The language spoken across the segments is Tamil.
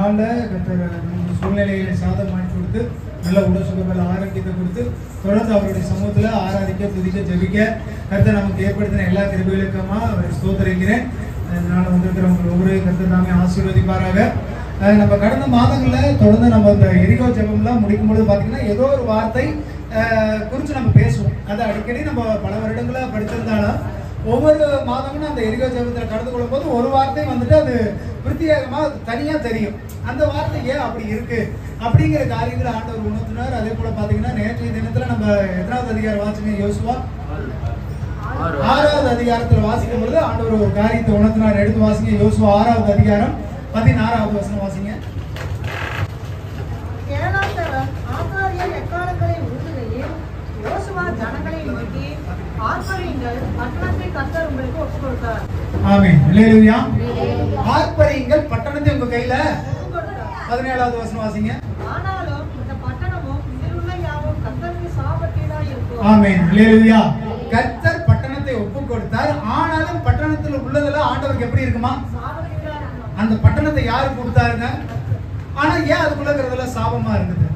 நாளில் கர்த்தர் சூழ்நிலையை சாதகமாக்கி கொடுத்து நல்ல உடல் சுகங்கள் ஆரோக்கியத்தை கொடுத்து தொடர்ந்து அவருடைய சமூகத்தில் ஆராதிக்க துதிக்க ஜெபிக்க கர்த்தர் நமக்கு ஏற்படுத்தின எல்லா கிருபைகளுக்குமா அவரை ஸ்தோத்திரிக்கிறேன். அதனால் வந்திருக்கிறவங்க ஒவ்வொரு கர்த்தர் நாமே ஆசீர்வதிப்பாராக. நம்ம கடந்த மாதங்களில் தொடர்ந்து நம்ம இந்த எரிகோ ஜெபம்லாம் முடிக்கும்பொழுது பார்த்தீங்கன்னா ஏதோ ஒரு வார்த்தை குறித்து நம்ம பேசுவோம். அதை அடிக்கடி நம்ம பல வருடங்களாக படித்திருந்தாலும் ஒவ்வொரு மாதமும் அந்த எரிகோ ஜெபத்தில் கலந்து கொள்ளும் போது ஒரு வார்த்தை வந்துட்டு அது பிரத்யேகமாக தனியாக தெரியும். அந்த வார்த்தை ஏன் அப்படி இருக்கு அப்படிங்கிற காரியங்களை ஆண்டவர் உணர்த்தினார். அதே போல பார்த்தீங்கன்னா நேற்றைய தினத்தில் நம்ம எத்தனாவது அதிகாரம் வாசிங்க? யோசுவா 6வது அதிகாரத்தில் வாசிக்கும் பொழுது ஆண்டவர் ஒரு காரியத்தை உணர்த்தினார். எடுத்து வாசிங்க. யோசுவா 6வது அதிகாரம் 16வது வசனம் வாசிங்க. ஆமென். அல்லேலூயா. ஆர்ப்பரியுங்கள், பட்டணத்தை உங்க கையில. 17வது வசனம் வாசிங்க. ஆனாலும் இந்த பட்டணமும் இதில் உள்ள யாவும் கர்த்தருக்கு சாபத்தீடாய் இருக்கும். ஆமென். அல்லேலூயா. கர்த்தர் பட்டணத்தை ஒப்பு கொடுத்தார். ஆனாலும் பட்டணத்துல உள்ளதெல்லாம் ஆண்டவருக்கு எப்படி இருக்குமா? சாபத்தீடா இருக்கும். அந்த பட்டணத்தை யாரு கொடுத்தாருங்க? ஆனா ஏன் அதுக்குள்ளதெல்லாம் சாபமா இருக்குது?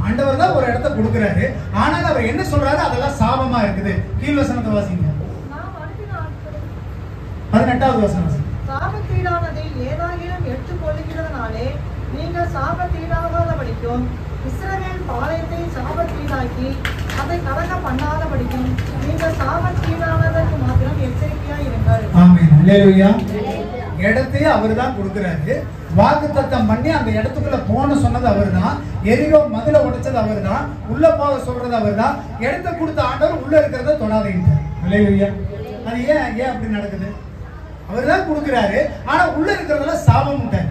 ஆண்டவர் தான் ஒரு இடத்தை கொடுக்கிறாரு. ஆனால் அவர் என்ன சொல்றாரு? அதெல்லாம் சாபமா இருக்குது. கீழ் வசனத்தை வாசிங்க. 18வது வசனம் வாசிங்க. சாபத்தீடானதை ஏதாகிலும் எடுத்துக்கொள்ளுகிறதுனாலே நீங்கள் சாபத்தீடாகாதபடிக்கும் இஸ்ரவேல் பாளையத்தை சாபத்தீடாக்கி அதை கலக்க பண்ணாதபடிக்கும் நீங்கள் சாபத்தீடானதற்கு மாத்திரம் எச்சரிக்கையாய் இருங்கள். ஆமென். அல்லேலூயா. இடத்தையே அவர் தான் கொடுக்கிறாரு. வாக்குத்தத்தம் பண்ணி அந்த இடத்துக்குள்ள போன சொன்னது அவர் தான். எரிகோ மதுளை உடைச்சது அவர் தான். உள்ள போக சொல்றது அவர் தான். இடத்தை கொடுத்த ஆண்டவர் உள்ள இருக்கிறத தொடாதீங்க. அல்லேலூயா. அது ஏன் அப்படி நடக்குது? அவர் தான் கொடுக்கிறாரு. ஆனா உள்ள இருக்கிறதெல்லாம் சாபம் உண்டாரு.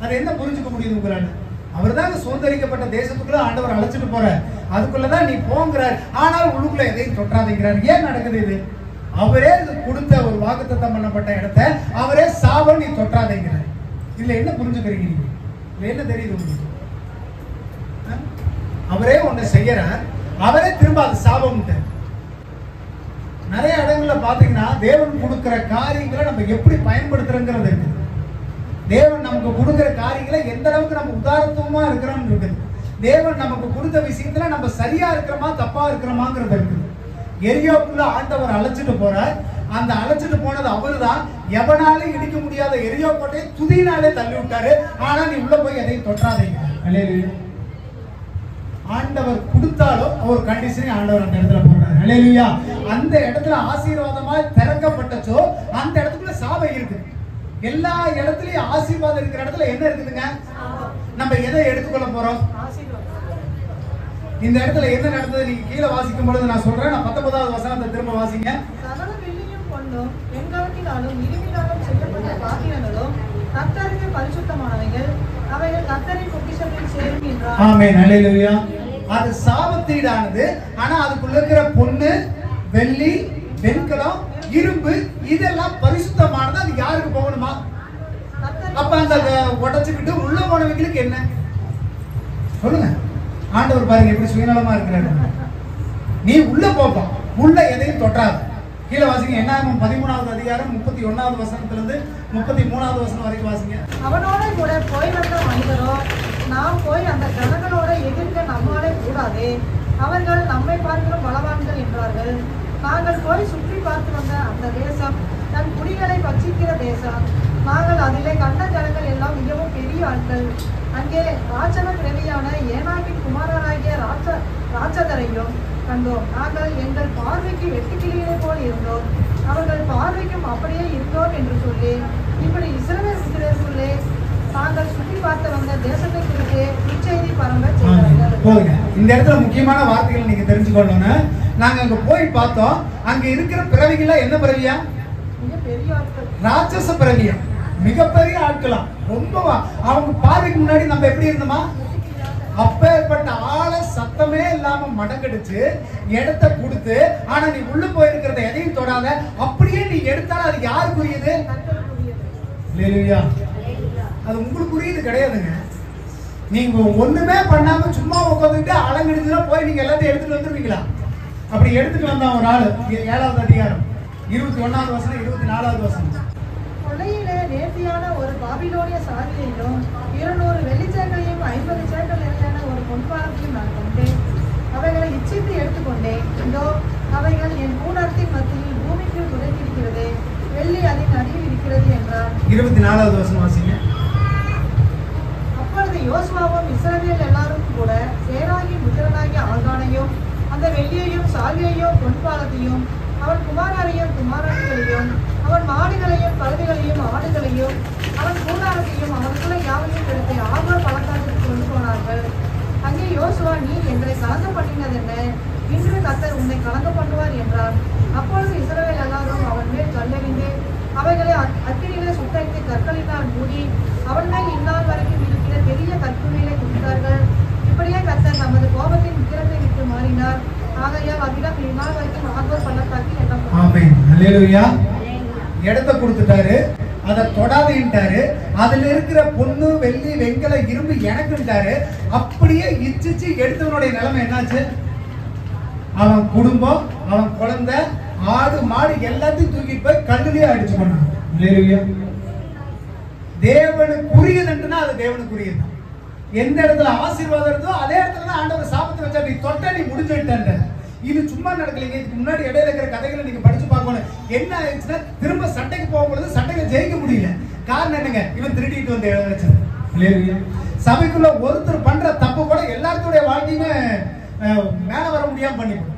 அது என்ன புரிஞ்சுக்க முடியுது உங்களால? அவர் தான் சுதந்திரிக்கப்பட்ட தேசத்துக்குள்ள ஆண்டவர் அழைச்சிட்டு போறார். அதுக்குள்ளதான் நீ போங்கிறார். ஆனால் உள்ளுக்குள்ள எதையும் தொட்டாதீங்கிறார். ஏன் நடக்குது இது? அவரே கொடுத்த ஒரு வாக்குத்தத்தம் பண்ணப்பட்ட இடத்தை அவரே சாபம் நீ தொட்டாதீங்கிறார். இதுல என்ன புரிஞ்சுக்கிறீங்க? நீங்க என்ன தெரியுது உங்களுக்கு? அவரே ஒண்ணு செய்யறார். அவரே திரும்ப அது சாபம். நிறைய இடங்கள்ல பாத்தீங்கன்னா தேவன் கொடுக்கிற காரியங்களை நம்ம எப்படி பயன்படுத்துறோங்கிறது இருக்கு. தேவன் நமக்கு கொடுக்கிற காரியங்களை எந்த அளவுக்கு நம்ம உதாரணத்துவமா இருக்கிறோம் இருக்குது. தேவன் நமக்கு கொடுத்த விஷயத்துல நம்ம சரியா இருக்கிறோமா தப்பா இருக்கிறோமாங்கிறது இருக்குது. எரியோக்குள்ள ஆண்டவர் அழைச்சிட்டு போறார். அந்த அழைச்சிட்டு போனது அவரு தான். எவனாலும் இடிக்க முடியாத எரியோ கோட்டையை துதியினாலே தள்ளி விட்டாரு. ஆனா நீ உள்ள போய் எதையும் தொட்டாதீங்க. அல்லேலூயா. ஆண்டவர் கொடுத்தாலும் ஒரு கண்டிஷனை ஆண்டவர் அந்த இடத்துல போடுறாரு. அல்லேலூயா. அந்த இடத்துல ஆசீர்வாதமா திறக்கப்பட்டச்சோ அந்த இடத்துக்குள்ள சாபம் இருக்கு. எல்லா இடத்துலயும் ஆசீர்வாதம் இருக்கிற இடத்துல என்ன இருக்குதுங்க? நம்ம எதை எடுத்துக்கொள்ள போறோம்? இந்த இடத்துல என்ன நடந்தது? நீங்க கீழே வாசிக்கும் பொழுது நான் சொல்றேன். நான் 19வது வசனத்தை திரும்ப வாசிங்க. சகல வெள்ளியும் பொன்னும் வெண்கலத்தினாலும் இரும்பினாலும் செய்யப்பட்ட பாத்திரங்களும் கர்த்தருக்கு பரிசுத்தமானவைகள், அவைகள் கர்த்தரின் பொக்கிஷத்தில் சேரும் என்றார். ஆமென். அல்லேலூயா. அது சாபத்தீடானது. ஆனா அதுக்குள்ள இருக்கிற பொன்னு, வெள்ளி, வெண்கலம், இரும்பு இதெல்லாம் பரிசுத்தமானது. அது யாருக்கு போகணுமா? அப்ப அந்த உடைச்சுக்கிட்டு உள்ள போனவங்களுக்கு என்ன சொல்லுங்க? ஆண்டவர் பாருங்க எப்படி சுயநலமா இருக்கிறாரு. நீ உள்ள போப்பா, உள்ள எதையும் தொட்டாது. கீழே வாசிங்க. என்னாகும் 13வது அதிகாரம் 31வது வசனத்திலிருந்து 33வது வசனம் வரைக்கும் வாசிங்க. அவனோட கூட போய் வந்த மனிதரோ நாம் போய் அந்த ஜனங்களோட எதிர்க்க நம்மாலே கூடாதே, அவர்கள் நம்மை பார்க்கிற பலவான்கள் என்றார்கள். நாங்கள் போய் சுற்றி பார்த்து வந்த அந்த தேசம் தன் குடிகளை பட்சிக்கிற தேசம். நாங்கள் அதிலே கண்ட ஜனங்கள் எல்லாம் மிகவும் பெரிய ஆட்கள். அங்கே ராட்சத பிறவியான ஏனாக்கின் குமாரராகிய ராட்சதரையும் கண்டோம். நாங்கள் எங்கள் பார்வைக்கு வெட்டுக்கிளியை போல் இருந்தோம், அவர்கள் பார்வைக்கும் அப்படியே இருந்தோம் என்று சொல்லி இப்படி இஸ்ரவேலர்களே தாங்கள் சுற்றி பார்த்து வந்த தேசத்தை குறித்து இச்செய்தி பரம்ப செய்தார்கள். இந்த இடத்துல முக்கியமான வார்த்தைகள் நீங்க தெரிஞ்சுக்கொள்ளணும். நாங்க அங்க போய் பார்த்தோம். அங்க இருக்கிற பிறவிகள் என்ன பிறவியா? பெரிய ஆட்கள். ராட்சச பிறவியா? மிகப்பெரிய ஆட்களா? ரொம்ப அவங்க பார்வைக்கு முன்னாடி நம்ம எப்படி இருந்தோமா? அப்பேற்பட்ட ஆளை சத்தமே இல்லாம மடங்கடிச்சு இடத்தை கொடுத்து, ஆனா நீ உள்ள போயிருக்கிறத எதையும் தொடாத. அப்படியே நீ எடுத்தாலும் அது யாருக்குரியது? அல்லேலூயா. அது உங்களுக்குரியது கிடையாதுங்க. நீங்க ஒண்ணுமே பண்ணாம சும்மா உட்காந்துட்டு அலங்கடிச்சுனா போய் நீங்க எல்லாத்தையும் எடுத்துட்டு வந்துருவீங்களா? அப்படி எடுத்துட்டு வந்தான் ஒரு ஆளு. 7வது அதிகாரம் 21வது வசனம் 24வது வசனம். கொள்ளையிலே நேர்த்தியான ஒரு பாபிலோனிய சாதியையும் 200 வெள்ளிச்சேக்களையும் 50 சேக்கல் நிறையான ஒரு பொன்பாலத்தையும் நான் கொண்டேன். அவைகளை இச்சித்து எடுத்துக்கொண்டேன். இதோ அவைகள் என் கூடாரத்தின் மத்தியில் பூமிக்கு புதைத்திருக்கிறது, வெள்ளி அதன் அடியில் இருக்கிறது என்றார். 24வது வசனம் வாசிங்க. அப்பொழுது யோசுவாவும் இஸ்ரவேல் எல்லாரும் கூட சேராகி புத்திரனாகிய ஆகானையும் அந்த வெள்ளியையும் சால்வையையும் பொன்பாலத்தையும் அவன் குமாரரையும் குமாரர்களையும் அவன் மாடுகளையும் கழுதைகளையும் ஆடுகளையும் அவன் கூடாரத்தையும் அவர்களை யாவையும் எடுத்து ஆகோர் பள்ளத்தாக்கிற்கு கொண்டு போனார்கள். அங்கே யோசுவா, நீ எங்களை கலங்க பண்ணினது என்ன? இன்று கர்த்தர் உன்னை கலங்க பண்ணுவார் என்றார். அப்பொழுது இஸ்ரவேல் எல்லாரும் அவன் மேல் கல்லெறிந்து அவைகளை அக்கினியிலே சுட்டரித்து கற்களினால் மூடி அவன் மேல் இந்நாள் வரைக்கும் இருக்கிற பெரிய கற்குழியிலே குடித்தார்கள். இப்படியே கர்த்தர் நமது கோபத்தின் உக்கிரத்தை விட்டு மாறினார். ஆகையால் அவ்விடம் இந்நாள் வரைக்கும் ஆகோர் பள்ளத்தாக்கில் எண்ணப்பட்டது. இடத்தை கொடுத்துட்டாரு, அதை தொடாதேன்ட்டாரு. அதுல இருக்கிற பொண்ணு வெள்ளி வெங்கல இரும்பு எனக்குன்ட்டாரு. அப்படியே இச்சிச்சு எடுத்தவனுடைய நிலைமை என்னாச்சு? அவன் குடும்பம், அவன் குழந்தை, ஆடு மாடு எல்லாத்தையும் தூக்கிட்டு போய் கல்லுலயே அடிச்சு கொண்டான். தேவனுக்குரியதுன்னா அது தேவனுக்குரியது. எந்த இடத்துல ஆசீர்வாதம் இருந்தோ அதே இடத்துல தான் ஆண்டவர் சாபத்தை வச்சா. நீ தொட்ட நீ முடிஞ்சுட்டாங்க. இது சும்மா நடக்கலைங்க. இதுக்கு முன்னாடி இடையில இருக்கிற கதைகளை நீங்க படிச்சு பார்க்கணும். என்ன ஆயிடுச்சுன்னா திரும்ப சண்டைக்கு போகும்போது சண்டைக்கு ஜெயிக்க முடியல. காரணம் என்னங்க? இவன் திருடிட்டு வந்து வச்சது. சபைக்குள்ள ஒருத்தர் பண்ற தப்பு கூட எல்லாருடைய வாழ்க்கையுமே மேல வர முடியாம பண்ணிடும்.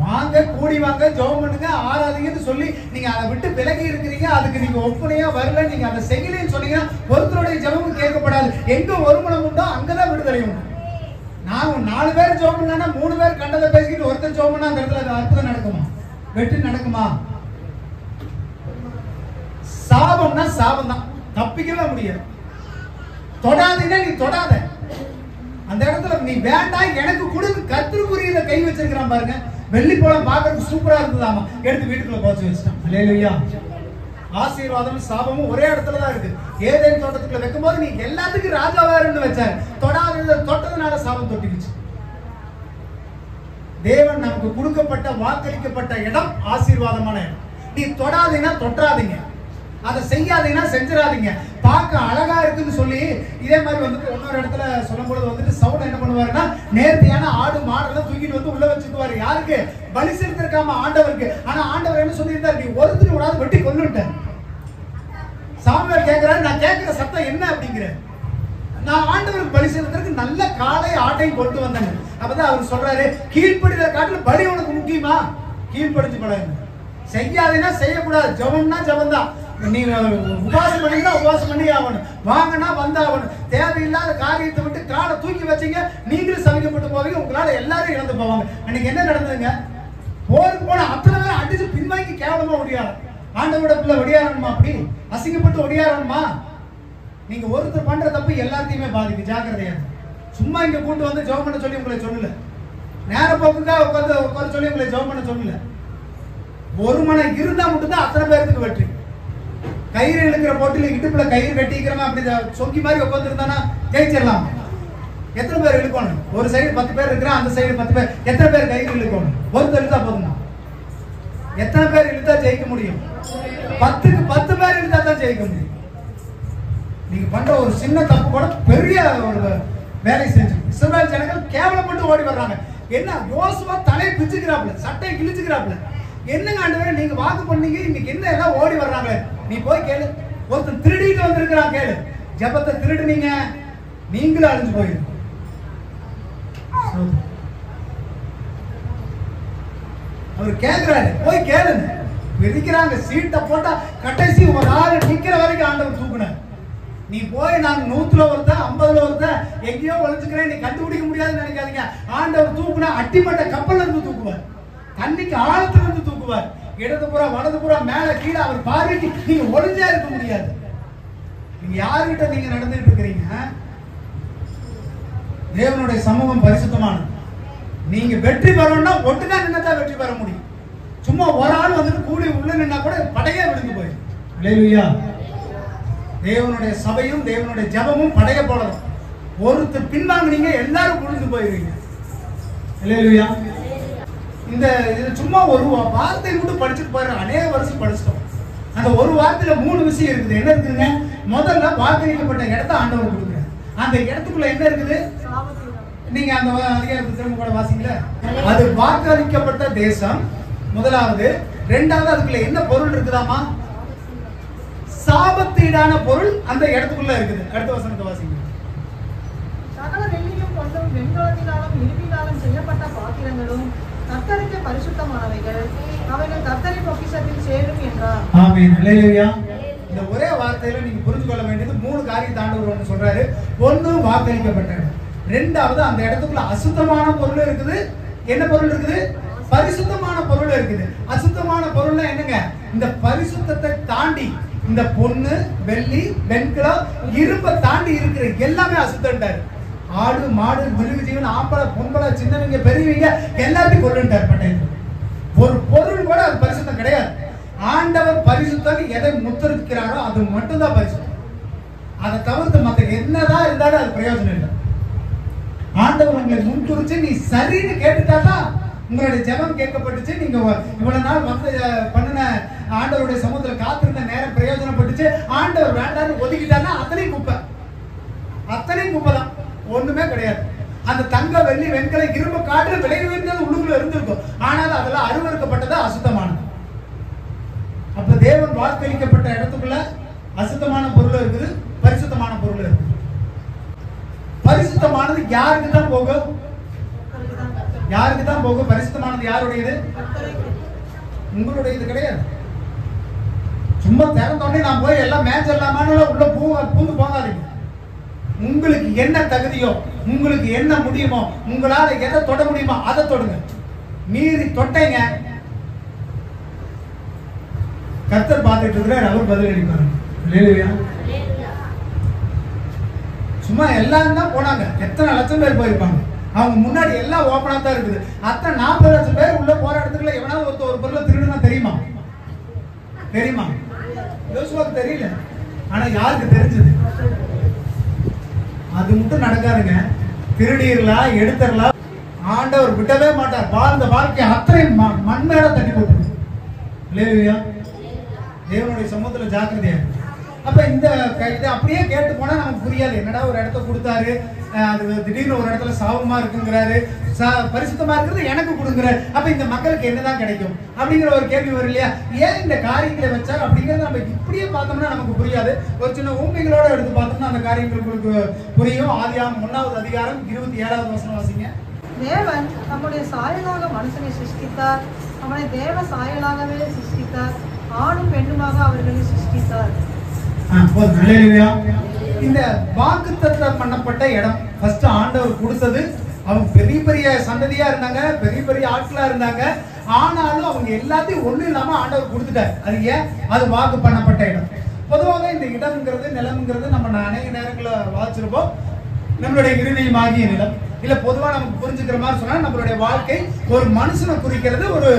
வாங்க கூடி வாங்க ஜெபம் பண்ணுங்க ஆராதிங்கன்னு சொல்லி நீங்க அதை விட்டு விலகி இருக்கிறீங்க. அதுக்கு நீங்க ஒப்புனையா வரல, நீங்க அதை செய்யலன்னு சொன்னீங்கன்னா ஒருத்தருடைய ஜெபமும் கேட்கப்படாது. எங்க ஒரு மனம் உண்டோ அங்கதான் விடுதலை உண்டு. நான் 4 பேர் ஜெபம் பண்ணா 3 பேர் கண்டதை பேசிக்கிட்டு ஒருத்தர் ஜெபம் பண்ணா அந்த இடத்துல அற்புதம் நடக்குமா? வெற்றி நடக்குமா? சாபம்னா சாபம் தான், தப்பிக்கவே முடியாது. தொடாதீங்கன்னா நீ தொடாத. அந்த இடத்துல நீ வேண்டாம் எனக்கு கொடுத்து கர்த்தருக்குரியத கை வச்சிருக்கிறான் பாருங்க. வெள்ளி போல பார்க்கறதுக்கு சூப்பரா இருந்ததாமா, எடுத்து வீட்டுக்குள்ள போச்சு வச்சிட்டான். அல்லேலூயா. ஆசீர்வாதம் சாபமும் ஒரே இடத்துல தான் இருக்கு. ஏதேன் தோட்டத்துக்குள்ள வைக்கும்போது நீ எல்லாத்துக்கும் ராஜாவாருன்னு வச்சாரு. தொட்டதுனால சாபம் தொட்டிக்குச்சு. தேவன் நமக்கு கொடுக்கப்பட்ட வாக்களிக்கப்பட்ட இடம் ஆசீர்வாதமான இடம். நீ தொடாதீங்கன்னா தொட்டாதீங்க, அதை செய்யாதீங்கன்னா செஞ்சிடாதீங்க. பார்க்க அழகா இருக்குன்னு சொல்லி இதே மாதிரி வந்துட்டு இன்னொரு இடத்துல சொல்லும் பொழுது வந்துட்டு சவுண்ட் என்ன பண்ணுவாருன்னா நேர்த்தியான ஆடு மாடெல்லாம் தூக்கிட்டு வந்து உள்ள வச்சுக்குவாரு. யாருக்கு? பலி செலுத்திருக்காம ஆண்டவருக்கு. ஆனா ஆண்டவர் என்ன சொல்லியிருந்தார்? நீ ஒருத்தர் விடாது வெட்டி கொல்லுட்ட. சாமுவேல் கேட்கிறாரு, நான் கேட்கிற சத்தம் என்ன அப்படிங்கிற. நான் ஆண்டவருக்கு பலி செலுத்துறதுக்கு நல்ல காளை ஆட்டையும் கொண்டு வந்தேங்க. அப்பதான் அவர் சொல்றாரு, கீழ்ப்படித காட்டுல பலி உனக்கு முக்கியமா? கீழ்ப்படிச்சு பழகுங்க. செய்யாதீங்கன்னா செய்யக்கூடாது. ஜபம்னா ஜபம் தான். நீ உபாசம் பண்ணீங்கன்னா உபாசம் பண்ணி ஆகணும். வாங்கினா வந்தாகணும். தேவையில்லாத காரியத்தை விட்டு காலை தூக்கி வச்சீங்க, நீங்களும் சமைக்கப்பட்டு போவீங்க. உங்களால எல்லாரும் இழந்து போவாங்க. அன்னைக்கு என்ன நடந்ததுங்க? போருக்கு போன அத்தனை பேர் அடிச்சு பின்வாங்கி கேவலமா ஒடியாரு. ஆண்டவோட பிள்ளை ஒடியாரணுமா? அப்படி அசிங்கப்பட்டு ஒடியாரணுமா? நீங்க ஒருத்தர் பண்ற தப்பு எல்லாத்தையுமே பாதிக்கும். ஜாக்கிரதையா. சும்மா இங்க கூட்டு வந்து ஜெபம் பண்ண சொல்லி உங்களை சொல்லல. நேர போக்குக்கா உட்காந்து சொல்லி உங்களை ஜெபம் பண்ண சொல்லல. ஒரு மனம் இருந்தா மட்டும்தான் அத்தனை பேருக்கு வெற்றி. கயிறு இழுக்கிற போட்டில இடுப்புல கயிறு கட்டிக்கிறவன் அப்படி சொங்கி மாதிரி உட்காந்து இருந்தானா ஜெயிச்சிடலாம். எத்தனை பேர் இழுக்கணும்? ஒரு சைடு 10 பேர் இருக்கிறான், அந்த சைடு 10 பேர். எத்தனை பேர் கயிறு இழுக்கணும்? ஒருத்தர் இழுத்தா போதுமா? எத்தனை பேர் இழுத்தா ஜெயிக்க முடியும்? 10க்கு 10 பேர் இழுத்தா தான் ஜெயிக்க முடியும். நீங்க பண்ற ஒரு சின்ன தப்பு கூட பெரிய ஒரு வேலை செஞ்சு இஸ்ரவேல் ஜனங்கள் கேவலப்பட்டு ஓடி வர்றாங்க. என்ன? யோசுவா தலை பிச்சுக்கிறாப்ல, சட்டை கிழிச்சுக்கிறாப்ல. என்னங்க ஆண்டவரே நீங்க வாக்கு பண்ணீங்க, இன்னைக்கு என்ன எல்லாம் ஓடி வர்றாங்க? நீ போய் கேளு. ஒருத்தன் திருடிட்டு வந்திருக்கிறான், கேளு. ஜபத்தை திருடுனீங்க, நீங்களும் அழிஞ்சு போயிருக்கு. அவர் கேட்கிறாரு, போய் கேளுங்க. விதிக்கிறாங்க, சீட்டை போட்டா கடைசி ஒரு ஆள் நிக்கிற வரைக்கும் ஆண்டவர் தூக்குனார். நீ போய் நான் 100ல ஒருத்தன் 50ல ஒருத்தன் எங்கேயோ ஒழிச்சுக்கிறேன் நீ கண்டுபிடிக்க முடியாதுன்னு நினைக்காதீங்க. ஆண்டவர் தூக்குனா அட்டிமட்ட கப்பல்ல இருந்து தூக்குவார், தண்ணிக்கு ஆழத்துல இருந்து தூக்குவார். இடது புறம் வலது புறம் மேல கீழே அவர் பார்வைக்கு நீங்க ஒளிஞ்சா இருக்க முடியாது. நீங்க யாருகிட்ட நீங்க நடந்துட்டு இருக்கிறீங்க? தேவனுடைய சமூகம் பரிசுத்தமானது. நீங்க வெற்றி பெறணும்னா ஒட்டுக்கா நின்னதான் வெற்றி பெற முடியும். சும்மா ஒரு ஆள் வந்துட்டு கூடி உள்ள நின்னா கூட படையே விழுந்து போயிடும். அல்லேலூயா. தேவனுடைய சபையும் தேவனுடைய ஜபமும் படைய போடலாம். ஒருத்தர் பின்வாங்கினீங்க எல்லாரும் விழுந்து போயிருவீங்க. அல்லேலூயா. இந்த இது சும்மா ஒரு வார்த்தை மட்டும் படிச்சுட்டு போயிடுறோம். அநேக வருஷம் படிச்சிட்டோம். ஆனா அந்த ஒரு வார்த்தையில 3 விஷயம் இருக்குது. என்ன இருக்குதுங்க? முதல்ல வாக்களிக்கப்பட்ட இடத்தை ஆண்டவர் கொடுக்குறார். அந்த இடத்துக்குள்ள என்ன இருக்குது? நீங்க அந்த அதிகாரத்தை திரும்ப கூட வாசிங்களா. அது வாக்களிக்கப்பட்ட தேசம் முதலாவது. இரண்டாவது, அதுக்குள்ள என்ன பொருள் இருக்குதாமா? சாபத்தீடான பொருள் அந்த இடத்துக்குள்ள இருக்குது. அடுத்த வசனத்தை வாசிங்க. சகல வெள்ளியும் பொன்னும் வெண்கலத்தினாலும் இரும்பினாலும் செய்யப்பட்ட பாத்திரங்களும் கர்த்தருக்கு பரிசுத்தமானவைகள், அவைகள் கர்த்தரின் பொக்கிஷத்தில் சேரும் என்றார். ஆமென். ஹல்லேலூயா. இந்த ஒரே வார்த்தையில நீங்க புரிஞ்சு கொள்ள வேண்டியது 3 காரியத்தை ஆண்டவர் ஒன்று சொல்றாரு. ஒண்ணு வாக்களிக்கப்பட்டது. ரெண்டாவது, அந்த இடத்துக்குள்ள அசுத்தமான பொருள் இருக்குது. என்ன பொருள் இருக்குது? பரிசுத்தமான பொருள் இருக்குது. அசுத்தமான பொருள்னா என்னங்க? இந்த பரிசுத்தத்தை தாண்டி இந்த பொண்ணு, வெள்ளி, வெண்கலம், இரும்பை தாண்டி இருக்கிற எல்லாமே அசுத்தம்ட்டாரு. ஆடு, மாடு, மிருக ஜீவன், ஆம்பளை, பொம்பளை, சின்னவங்க, பெரியவங்க எல்லாத்தையும் கொள்ளுட்டார் பட்டயத்தில். ஒரு பொருள் கூட அது பரிசுத்தம் கிடையாது. ஆண்டவர் பரிசுத்தம் எதை முத்திருக்கிறாரோ அது மட்டும்தான் பரிசுத்தம். அதை தவிர்த்து மற்ற என்னதான் இருந்தாலும் அது பிரயோஜனம் இல்லை. ஆண்டவர் உங்களை முன்குறிச்சு நீ சரின்னு கேட்டுட்டாதான் உங்களுடைய ஜெபம் கேட்கப்பட்டுச்சு. நீங்க இவ்வளவு நாள் வந்து பண்ணின ஆண்டவருடைய சமூகத்துல காத்திருந்த நேரம் பிரயோஜனப்பட்டுச்சு. ஆண்டவர் வேண்டான்னு ஒதுக்கிட்டான்னா அத்தனையும் குப்பை. அத்தனையும் குப்பை தான், ஒண்ணுமே கிடையாது. அந்த தங்க, வெள்ளி, வெண்கலம், இரும்பு காற்று விலை உயர்ந்தது உள்ளுக்குள்ள இருந்திருக்கும். ஆனால் அதெல்லாம் அருவருக்கப்பட்டது, அசுத்தமானது. அப்ப தேவன் வாக்களிக்கப்பட்ட இடத்துக்குள்ள அசுத்தமான பொருள் இருக்குது, பரிசுத்தமான பொருள் இருக்குது. பரிசுத்தமானது யாருக்கு தான் போகும்? யாருக்கு தான் போகும்? பரிசுத்தமானது யாருடையது? உங்களுடையது கிடையாது. சும்மா திறந்தோடனே நான் போய் எல்லாம் மேய்ச்சிடலாமான்னு உள்ள பூந்து போகாதீங்க. உங்களுக்கு என்ன தகுதியோ, உங்களுக்கு என்ன முடியுமோ, உங்களால எதை தொட முடியுமோ அதை தொடுங்க. மீறி தொட்டைங்க, கர்த்தர் பார்த்துட்டு இருக்கிறார், அவர் பதில் அளிப்பாரு. இல்லையா? சும்மா எல்லாரும் தான் போனாங்க. எத்தனை லட்சம் பேர் போயிருப்பாங்க. அவங்க முன்னாடி எல்லாம் ஓப்பனா தான் இருக்குது. அத்தனை 40 லட்சம் பேர் உள்ள போற இடத்துல எவனாவது ஒரு பொருளை திருடுனா தெரியுமா? தெரியுமா? யோசுவாக்கு தெரியல, ஆனா யாருக்கு தெரிஞ்சது? அது மட்டும் நடக்காதுங்க. திருடிடலாம், எடுத்துடலாம், ஆண்டவர் விட்டவே மாட்டார். வாழ்ந்த வாழ்க்கை அத்தனை மண்மேல தண்ணி போட்டு. இல்லையா? தேவனுடைய சமூகத்துல ஜாக்கிரதையா. அப்ப இந்த இதை அப்படியே கேட்டு போனா நமக்கு புரியாது. என்னடா ஒரு இடத்த கொடுத்தாரு, அது திடீர்னு ஒரு இடத்துல சாபமா இருக்குங்கிறாரு, பரிசுத்தமா இருக்கிறது எனக்கு கொடுங்கிறாரு. அப்ப இந்த மக்களுக்கு என்னதான் கிடைக்கும் அப்படிங்கிற ஒரு கேள்வி வரும் இல்லையா? ஏன் இந்த காரியங்களை வச்சாரு அப்படிங்கறது நம்ம இப்படியே பார்த்தோம்னா நமக்கு புரியாது. ஒரு சின்ன ஊமைகளோட எடுத்து பார்த்தோம்னா அந்த காரியங்கள் உங்களுக்கு புரியும். ஆதியாகமம் 1வது அதிகாரம் 27வது வசனம் வாசிங்க. தேவன் நம்முடைய சாயலாக மனுஷனை சிருஷ்டித்தார், அவனை தேவ சாயலாகவே சிருஷ்டித்தார், ஆணும் பெண்ணுமாக அவர்களை சிருஷ்டித்தார். இந்த வாக்குத்தத்தம் பண்ணப்பட்ட இடம் ஃபர்ஸ்ட் ஆண்டவர் கொடுத்தது. அவங்க பெரிய பெரிய சந்ததியா இருந்தாங்க, பெரிய பெரிய ஆட்களா இருந்தாங்க. ஆனாலும் அவங்க எல்லாத்தையும் ஒண்ணும் இல்லாம ஆண்டவர் கொடுத்துட்டாரு. அது ஏன்? அது வாக்கு பண்ணப்பட்ட இடம். பொதுவாக இந்த இடம்ங்கிறது, நிலம்ங்கிறது நம்ம அநேக நேரங்களில் வாசிச்சிருப்போம். நம்மளுடைய இருதயமாகிய நிலம் இல்ல, பொதுவா நமக்கு புரிஞ்சுக்கிற மாதிரி சொன்னா நம்மளுடைய வாழ்க்கை ஒரு மனுஷனை குறிக்கிறது. ஒரு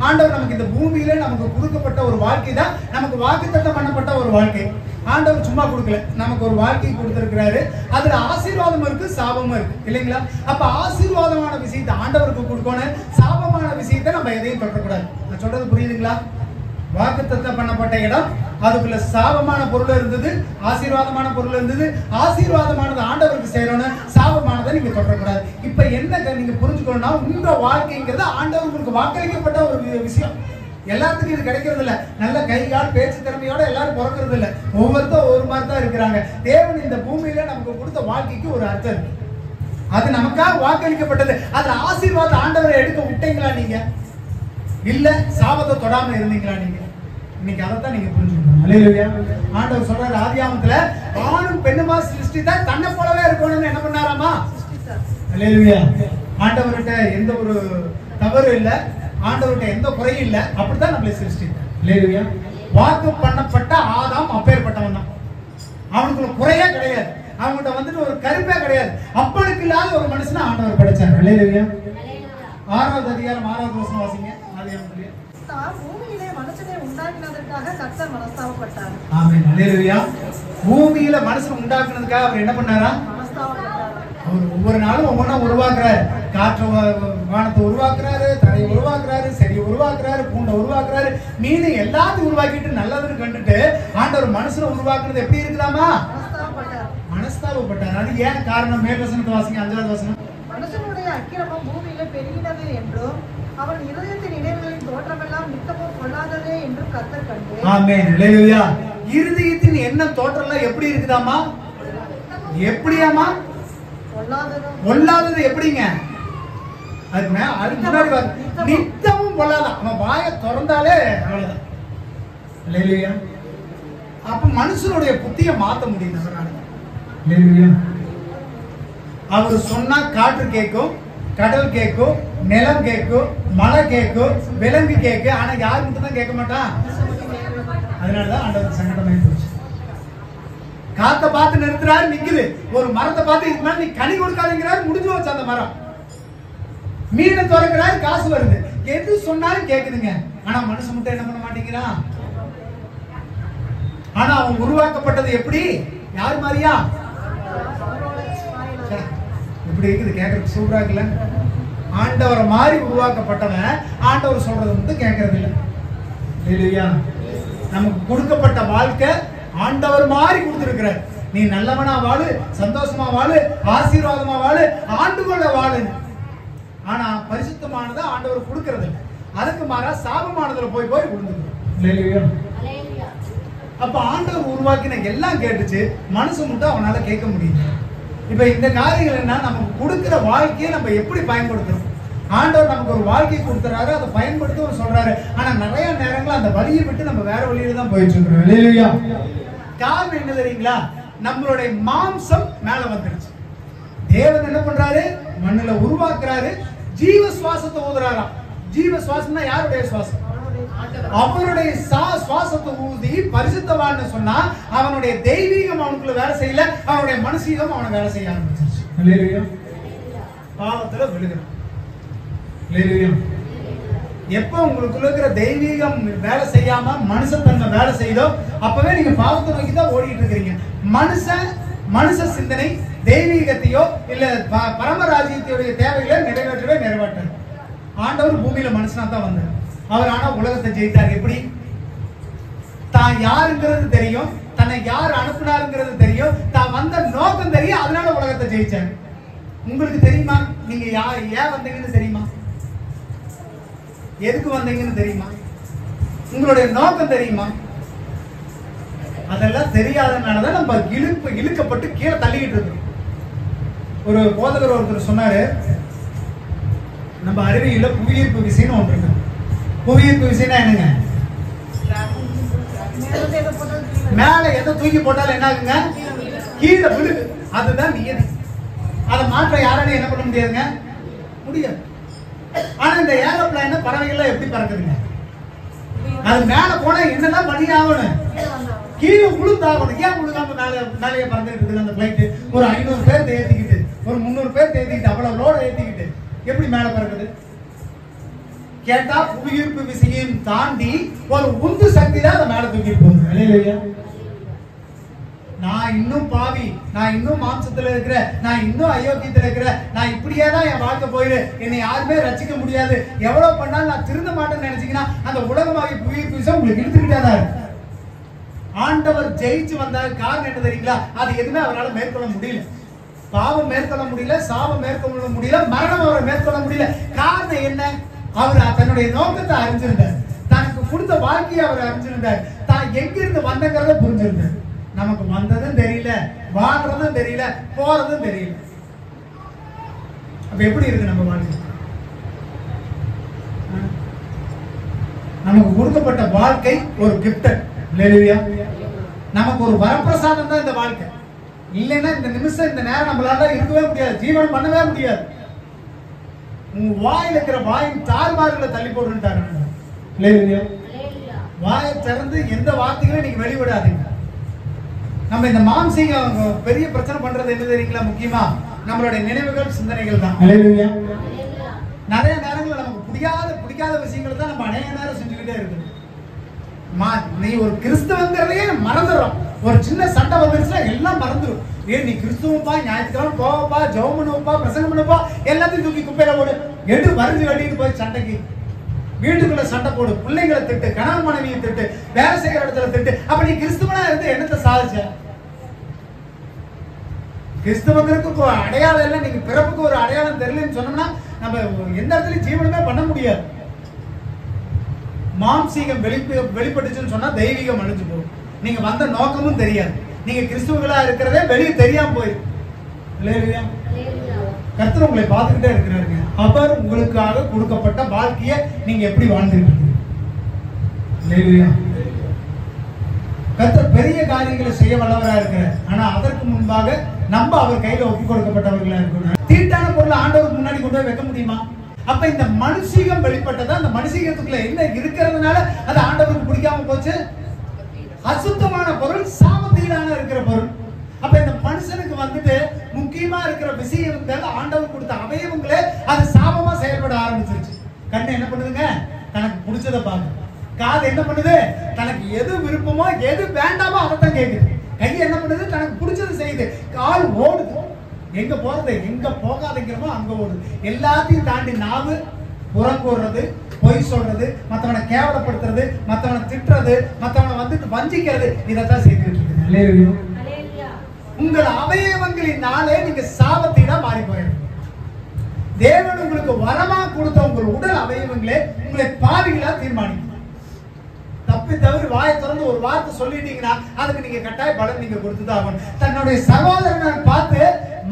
ஆண்டவர் நமக்கு இந்த பூமியில நமக்கு கொடுக்கப்பட்ட ஒரு வாழ்க்கை தான் நமக்கு வாக்குத்தத்தம் பண்ணப்பட்ட ஒரு வாழ்க்கை. ஆண்டவர் சும்மா கொடுக்கல, நமக்கு ஒரு வாழ்க்கை கொடுத்திருக்கிறாரு. அதுல ஆசீர்வாதம் இருக்கு, சாபமும் இருக்கு, இல்லைங்களா? அப்ப ஆசீர்வாதமான விஷயத்தை ஆண்டவருக்கு கொடுக்கணும், சாபமான விஷயத்தை நம்ம எதையும் தொடக்கூடாது. நான் சொல்றது புரியுதுங்களா? வாக்குத்தத்தம் பண்ணப்பட்ட இடம், அதுக்குள்ள சாபமான பொருள் இருந்தது, ஆசீர்வாதமான பொருள் இருந்தது. ஆசீர்வாதமானது ஆண்டவருக்கு செய்யணும், சாபமானதை நீங்க தொடரக்கூடாது. இப்ப என்ன நீங்க புரிஞ்சுக்கணும்னா, உங்க வாழ்க்கைங்கிறது ஆண்டவர் உங்களுக்கு வாக்களிக்கப்பட்ட ஒரு விஷயம். எல்லாத்துக்கும் இது கிடைக்கிறது இல்ல. நல்ல கை கால் பேச்சு திறமையோட எல்லாரும் பிறக்கிறது இல்ல. ஒவ்வொருத்தரும் ஒரு மாதிரி தான் இருக்கிறாங்க. தேவன் இந்த பூமியில நமக்கு கொடுத்த வாழ்க்கைக்கு ஒரு அர்த்தம் இருக்கு. அது நமக்காக வாக்களிக்கப்பட்டது. அதுல ஆசீர்வாதம் ஆண்டவரை எடுக்க விட்டீங்களா நீங்க? இல்ல சாபத்தை தொடாம இருந்தீங்களா நீங்க? இன்னைக்கு அதைத்தான் நீங்க புரிஞ்சுக்கணும். அல்லேலூயா. ஆண்டவர் சொல்றாரு ஆதியாகமத்துல, ஆணும் பெண்ணுமா சிருஷ்டித்தா தன்னை போலவே இருக்கணும்னு என்ன பண்ணாராமா? அல்லேலூயா. ஆண்டவர்கிட்ட எந்த ஒரு தவறு இல்ல, ஆண்டவர்கிட்ட எந்த குறையும் இல்ல, அப்படித்தான் நம்மளை சிருஷ்டித்தார். அல்லேலூயா. வாக்கு பண்ணப்பட்ட ஆதாம் அப்பேற்பட்டவன் தான். அவனுக்கு குறையே கிடையாது, அவன்கிட்ட வந்துட்டு ஒரு கருப்பே கிடையாது. அப்பனுக்கு இல்லாத ஒரு மனுஷனை ஆண்டவர் படைச்சார். அல்லேலூயா. 6வது அதிகாரம் 6வது வசனம் வாசிங்க. ஆதியாகமத்திலே பூமியிலே மனுஷனை உண்டாக்கினதற்காக கர்த்தர் மனஸ்தாபப்பட்டார். ஆமென். அல்லேலூயா. பூமியில மனுஷனை உண்டாக்குனதுக்காக அவர் என்ன பண்ணாரா? மனஸ்தாபப்பட்டார். ஒவ்வொரு நாளும் ஒவ்வொன்றா உருவாக்குறாரு. காற்று வானத்தை உருவாக்குறாரு, தரையை உருவாக்குறாரு, செடியை உருவாக்குறாரு, பூண்டை உருவாக்குறாரு, மீன் எல்லாத்தையும் உருவாக்கிட்டு நல்லதுன்னு கண்டுட்டு ஆண்டவர் மனுஷனை உருவாக்குறது எப்படி இருக்குதாமா? மனஸ்தாபப்பட்டார். அது ஏன் காரணம்? மேல் வசனத்தை வாசிங்க, 5வது வசனம். மனுஷனுடைய அக்கிரமம் பூமியில பெருகினது என்றும் அவன் இருதயத்தின் இடைவெளியின் தோற்றமெல்லாம் நித்தமும் கொள்ளாததே என்றும் கர்த்தர் கண்டு. ஆமென். அல்லேலூயா. இருதயத்தின் எண்ணம் தோற்றம்லாம் எப்படி இருக்குதாமா? எப்படியாமா? பொல்லாதது. எப்படிங்க? அது முன்னாடி நித்தமும் பொல்லாதான். அவன் வாயை திறந்தாலே அவ்வளவுதான். அல்லேலூயா. அப்ப மனுஷனுடைய புத்தியை மாத்த முடியும் அவரால். அல்லேலூயா. அவர் சொன்னா காற்று கேட்கும், கடல் கேட்கும், நிலம் கேட்கும், மழை கேட்கும், விலங்கு கேட்கும். ஆனா யார் மட்டும் தான் கேட்க மாட்டான். அதனாலதான் ஆண்டவர் சங்கடமாயி போச்சு. காத்த பார்த்து நிறுத்துறாரு, நிக்குது. ஒரு மரத்தை பார்த்து இதுக்கு மேல நீ கனி கொடுக்காதீங்கிறாரு, முடிஞ்சு வச்சு அந்த மரம். மீனை திறக்கிறாரு, காசு வருது. எது சொன்னாலும் கேக்குதுங்க. ஆனா மனுஷன் மட்டும் என்ன பண்ண மாட்டேங்கிறான். ஆனா அவன் உருவாக்கப்பட்டது எப்படி? யார் மாதிரியா? இப்படி இருக்குது, கேட்கறதுக்கு சூப்பரா இருக்குல்ல? ஆண்டவரை மாதிரி உருவாக்கப்பட்டவன் ஆண்டவர் சொல்றது மட்டும் கேட்கறது இல்லை. இல்லையா? நமக்கு கொடுக்கப்பட்ட வாழ்க்கை ஆண்டவர் மாதிரி கொடுத்திருக்கிறார். நீ நல்லவனா வாழு, சந்தோஷமா வாழு, ஆசீர்வாதமா வாழு, ஆண்டுகொள்ள வாழு. ஆனா பரிசுத்தமானதை ஆண்டவர் கொடுக்கறது இல்லை. அதுக்கு மாறா சாபமானதுல போய் போய் விழுந்துடும். அப்ப ஆண்டவர் உருவாக்கின எல்லாம் கேட்டுச்சு, மனுஷன் மட்டும் அவனால கேட்க முடியும். இப்ப இந்த காரியங்கள் என்ன? நமக்கு கொடுக்கிற வாழ்க்கையை நம்ம எப்படி பயன்படுத்துறோம்? ஆண்டவர் நமக்கு ஒரு வாழ்க்கை கொடுத்துறாரு, அதை பயன்படுத்த சொல்றாரு. ஆனா நிறைய நேரங்கள் அந்த வழியை விட்டு நம்ம வேற வழியில தான் போயிட்டு இருக்கிறோம். இல்லையா? காரணம் என்ன தெரியுங்களா? நம்மளுடைய மாம்சம் மேல வந்துருச்சு. தேவன் என்ன பண்றாரு? மண்ணுல உருவாக்குறாரு, ஜீவ சுவாசத்தை ஊதுறாராம். ஜீவ சுவாசம்னா யாருடைய சுவாசம்? அவனுடைய சுவாசத்தை ஊதி பரிசுத்தவான்னு சொன்னா அவனுடைய தெய்வீகம் அவனுக்குள்ள வேலை செய்யல, அவனுடைய மனுஷீகம் அவனை வேலை செய்ய ஆரம்பிச்சிருச்சு. அல்லேலூயா. பாவத்துல விழுகிறான். அல்லேலூயா. எப்ப உங்களுக்குள்ள இருக்கிற தெய்வீகம் வேலை செய்யாம மனுஷத்தன்மை வேலை செய்தோ அப்பவே நீங்க பாவத்தை நோக்கி தான் ஓடிட்டு இருக்கிறீங்க. மனுஷ சிந்தனை தெய்வீகத்தையோ இல்ல பரமராஜ்யத்தையுடைய தேவைகளை நிறைவேற்றார். ஆண்டவர் பூமியில மனுஷனா தான் வந்தார். அவர் ஆனா உலகத்தை ஜெயித்தார். எப்படி? தான் யாருங்கிறது தெரியும், தன்னை யார் அனுப்புனாருங்கிறது தெரியும், தான் வந்த நோக்கம் தெரியும், அதனால உலகத்தை ஜெயிச்சார். உங்களுக்கு தெரியுமா நீங்க ஏன் வந்தீங்கன்னு தெரியுமா? எதுக்கு வந்தீங்கன்னு தெரியுமா? உங்களுடைய நோக்கம் தெரியுமா? அதெல்லாம் தெரியாதனாலதான் நம்ம இழுக்கப்பட்டு கீழே தள்ளிக்கிட்டு இருக்கோம். ஒரு போதகர் ஒருத்தர் சொன்னாரு, நம்ம அறிவியல்ல புவியீர்ப்பு விசைன்னு ஒன்று இருக்கு. புவியீர்ப்பு விசைனா என்னங்க? மேல எதை தூக்கி போட்டாலும் என்ன ஆகுங்க? கீழே விழுது. அதுதான் நியதி. அதை மாற்ற யாராலையும் என்ன பண்ண முடியாதுங்க? முடியாது. ஆனா இந்த ஏரோப்ளைன் பறவைகள்லாம் எப்படி பறக்குதுங்க? அது மேல போனா என்னெல்லாம் பண்ணி ஆகணும்? கீழே விழுந்தாகணும். ஏன் விழுகாம மேலேயே பறந்துட்டு இருக்குது அந்த பிளைட்? ஒரு 500 பேர் ஏத்திக்கிட்டு, ஒரு 300 பேர் ஏத்திக்கிட்டு, அவ்வளவு லோட ஏத்திக்கிட்டு எப்படி மேல பறக்குது? கேட்டா புவியீர்ப்பு விசையும் தாண்டி ஒரு உந்து சக்தி தான் அதை மேல தூக்கிட்டு போகுது. நான் இன்னும் பாவி, நான் இன்னும் மாம்சத்துல இருக்கிற, நான் இன்னும் அயோக்கியத்துல இருக்கிற, நான் இப்படியே தான் என் வாழ்க்கை போயிடு, என்னை யாருமே ரசிக்க முடியாது, எவ்வளவு பண்ணாலும் நான் திருந்த மாட்டேன்னு நினைச்சீங்கன்னா அந்த உலகமாகி புவியீர்ப்பு விசை உங்களுக்கு இழுத்துக்கிட்டே தான் இருக்கு. ஆண்டவர் ஜெயிச்சு வந்தார். காரணம் என்ன தெரியுங்களா? அது எதுவுமே அவரால் மேற்கொள்ள முடியல. பாவம் மேற்கொள்ள முடியல, சாபம் மேற்கொள்ள முடியல, மரணம் அவரை மேற்கொள்ள முடியல. காரணம் என்ன? அவர் தன்னுடைய நோக்கத்தை அறிஞ்சிருந்தார், தனக்கு கொடுத்த வாழ்க்கையை அவர் அறிஞ்சிருந்தார், தான் எங்கிருந்து வந்தங்கிறத புரிஞ்சிருந்தார். நமக்கு வந்ததும் தெரியல, வாழ்றதும் தெரியல, போறதும் தெரியல. அப்ப எப்படி இருக்கு நம்ம வாழ்க்கை? நமக்கு கொடுக்கப்பட்ட வாழ்க்கை ஒரு கிஃப்ட். அல்லேலூயா. நமக்கு ஒரு வரப்பிரசாதம் தான் இந்த வாழ்க்கை. இல்லைன்னா இந்த நிமிஷம் இந்த நேரம் நம்மளால இருக்கவே முடியாது, ஜீவனம் பண்ணவே முடியாது. உங்க வாயில இருக்கிற வாயின் தார்மார்களை தள்ளி போட்டுட்டாரு. வாயை திறந்து எந்த வார்த்தைகளும் நீங்க வெளிவிடாதீங்க. நம்ம இந்த மாம்சீக பெரிய பிரச்சனை பண்றது என்ன தெரியுங்களா? முக்கியமா நம்மளுடைய நினைவுகள், சிந்தனைகள் தான். நிறைய நேரங்களில் நமக்கு பிடிக்காத விஷயங்கள் தான் நம்ம அநேக நேரம் செஞ்சுக்கிட்டே இருக்கு. நீ ஒரு கிறிஸ்தவங்கிறதையே மறந்துடும். ஒரு சின்ன சண்டை வந்துருச்சுன்னா எல்லாம் மறந்துடும். நீ கிறிஸ்துவப்பா, ஞாயிற்றுக்கிழமை போவப்பா, ஜெபம் பண்ணுவப்பா, பிரசங்கம் பண்ணுவப்பா, எல்லாத்தையும் தூக்கி குப்பையில போடு. எடு வரிஞ்சு கட்டிட்டு போய் சண்டைக்கு வீட்டுக்குள்ள சண்டை போடு, பிள்ளைங்களை திட்டு, கணவன் மனைவியை திட்டு, வேலை செய்யற இடத்துல திட்டு. அப்ப நீ கிறிஸ்துவனா இருந்து என்னத்தை சாதிச்ச? கிறிஸ்தவங்களுக்கு ஒரு அடையாளம் இல்லை, நீங்க பிறப்புக்கு ஒரு அடையாளம் தெரியலன்னு சொன்னோம்னா நம்ம எந்த இடத்துலயும் ஜீவனமே பண்ண முடியாது. மாம்சீகம் வெளிப்பட்டுச்சுன்னு சொன்னா தெய்வீகம் அழிஞ்சு போகும். நீங்க வந்த நோக்கமும் தெரியாது. நீங்க கிறிஸ்துவங்களா இருக்கிறதே வெளியே தெரியாம போயிருக்கு. கர்த்தர் உங்களை பார்த்துக்கிட்டே இருக்கிறாருங்க. அவர் உங்களுக்காக கொடுக்கப்பட்ட வாழ்க்கையை நீங்க எப்படி வாழ்ந்துட்டு இருக்கீங்க? கர்த்தர் பெரிய காரியங்களை செய்ய வல்லவராக இருக்கிறார். ஆனா அதற்கு முன்பாக நம்ம அவர் கையில ஒப்புக் கொடுக்கப்பட்டவர்களா இருக்கணும். தீட்டான பொருள் ஆண்டவருக்கு முன்னாடி கொண்டு போய் வைக்க முடியுமா? அப்ப இந்த மனுஷீகம் வெளிப்பட்டதா? அந்த மனுஷீகத்துக்குள்ள என்ன இருக்கிறதுனால அது ஆண்டவருக்கு பிடிக்காம போச்சு? அசுத்தமான பொருள், சாபத்தீடான இருக்கிற பொருள். அப்ப இந்த மனுஷனுக்கு வந்துட்டு முக்கியமா இருக்கிற விஷயங்கள், ஆண்டவர் கொடுத்த அவயவங்களே அது சாபமா செயல்பட ஆரம்பிச்சிருச்சு. கண்ணு என்ன பண்ணுதுங்க? தனக்கு பிடிச்சதை பாக்குது. காது என்ன பண்ணுது? தனக்கு எது விருப்பமோ எது வேண்டாமோ அதைத்தான் கேட்குது. கை என்ன பண்ணுது? தனக்கு பிடிச்சது செய்யுது. கால் ஓடுது. எங்க போறது? எங்க போகாதுங்கிறமோ அங்க ஓடுது. எல்லாத்தையும் தாண்டி நாவு புறங்கூடுறது, பொய் சொல்றது, மற்றவனை கேவலப்படுத்துறது, மற்றவனை திட்டுறது, மற்றவனை வந்துட்டு வஞ்சிக்கிறது, இதைத்தான் செய்துட்டு இருக்கு. உங்கள் அவயவங்களினாலே நீங்க சாபத்தீடா மாறி போயிடும். தேவன் உங்களுக்கு வரமா கொடுத்த உங்கள் உடல் அவயவங்களே உங்களை பாவிகளா தீர்மானிக்கும். தப்பி தவறு வாயை திறந்து ஒரு வார்த்தை சொல்லிட்டீங்கன்னா அதுக்கு நீங்க கட்டாய பலன் நீங்க கொடுத்துதான் ஆகணும். தன்னுடைய சகோதரனை பார்த்து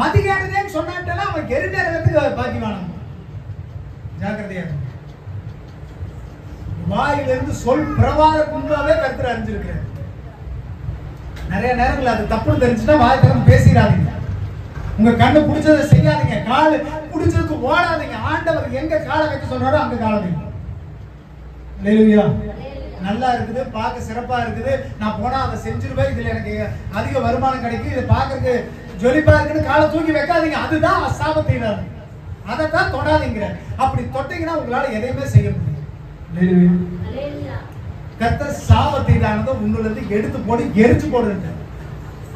மதிக்கானதேன்னு சொன்னாட்டெல்லாம் அவன் கெருநேரத்துக்கு பாக்கிவானான். ஜாக்கிரதையா வாயிலிருந்து சொல் பிரவாதத்துக்கு முன்பாவே கர்த்தர் அறிஞ்சிருக்கிறார். நிறைய நேரங்கள் அது தப்புன்னு தெரிஞ்சுட்டா வாய் திறந்து பேசிடாதீங்க. உங்க கண்ணு பிடிச்சதை செய்யாதீங்க, கால் பிடிச்சதுக்கு ஓடாதீங்க. ஆண்டவர் எங்க காலை வைக்க சொல்றாரோ அங்க காலை வைங்க. அல்லேலூயா. நல்லா இருக்குது, பார்க்க சிறப்பா இருக்குது, நான் போனா அதை செஞ்சிருவேன், இதுல எனக்கு அதிக வருமானம் கிடைக்கும், இதை பார்க்கறதுக்கு ஜொலிப்பா இருக்குன்னு காலை தூக்கி வைக்காதீங்க. அதுதான் சாபத்தீடான. அதைத்தான் தொடாதீங்க. அப்படி தொட்டீங்கன்னா உங்களால எதையுமே செய்ய முடியும். கர்த்தர் சாபத்தீடானதை உங்களிருந்து எடுத்து போட்டு எரிச்சு போடுங்க.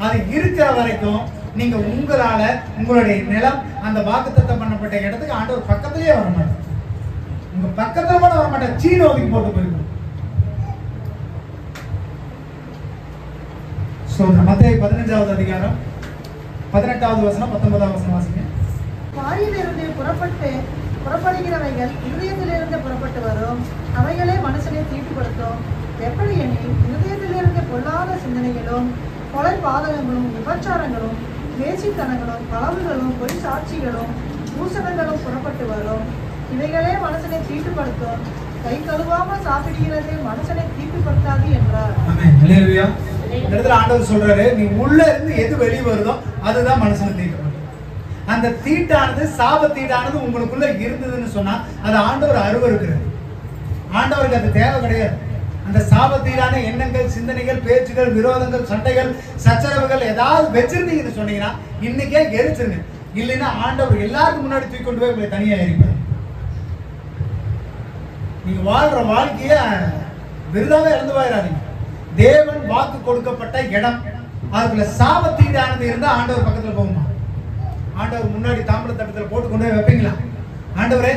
அது இருக்கிற வரைக்கும் நீங்க உங்களால உங்களுடைய நிலம் அந்த வாக்குத்தத்தம் பண்ணப்பட்ட இடத்துக்கு ஆண்டவர் பக்கத்திலேயே வர மாட்டார். உங்க பக்கத்துல கூட வர மாட்டார். சீன ஒதுக்கி போட்டு போயிருக்கும். மத்தேயு 15வது அதிகாரம் 18வது வசனம் 19வது வசனம் வாசிங்க. வாயிலிருந்து புறப்படுகிறவைகள் இருதயத்திலிருந்து புறப்பட்டு வரும், அவைகளே மனுஷனை தீட்டுப்படுத்தும். எப்படி எனில் இருதயத்திலிருந்து பொல்லாத சிந்தனைகளும், கொலை பாதகங்களும், விபச்சாரங்களும், வேசித்தனங்களும், களவுகளும், பொய் சாட்சிகளும், தூஷணங்களும் புறப்பட்டு வரும். இவைகளே மனுஷனை தீட்டுப்படுத்தும். கை கழுவாமல் சாப்பிடுகிறது மனுஷனை தீட்டுப்படுத்தாது என்றார். ஆண்டவர் சொல்றாரு, நீ உள்ள இருந்து எது வெளியே வருதோ அதுதான் மனுஷனை தீட்டுப்படுத்தும். அந்த தீட்டானது சாபத்தீடானது உங்களுக்குள்ள இருந்ததுன்னு சொன்னா அது ஆண்டவர் அருவருக்கிறார். ஆண்டவருக்கு அது தேவை கிடையாது. அந்த சாபத்தீடான எண்ணங்கள், சிந்தனைகள், பேச்சுகள், விரோதங்கள், சண்டைகள், சச்சரவுகள் ஏதாவது வச்சிருந்தீங்கன்னு சொன்னீங்கன்னா இன்னைக்கே எரிச்சிருங்க. இல்லைன்னா ஆண்டவர் எல்லாருக்கும் முன்னாடி தூக்கி கொண்டு போய் உங்களை தனியா எரிப்பார். நீங்க வாழ்ற வாழ்க்கைய விருதாவே இழந்து போயிடாதீங்க. தேவன் வாக்கு கொடுக்கப்பட்ட இடம், அதுக்குள்ள சாபத்தீடானது இருந்தா ஆண்டவர் பக்கத்துல போகுமா? ஆண்டவர் முன்னாடி தாம்பர தட்டத்தில் போட்டு கொண்டு போய் வைப்பீங்களா? ஆண்டவரே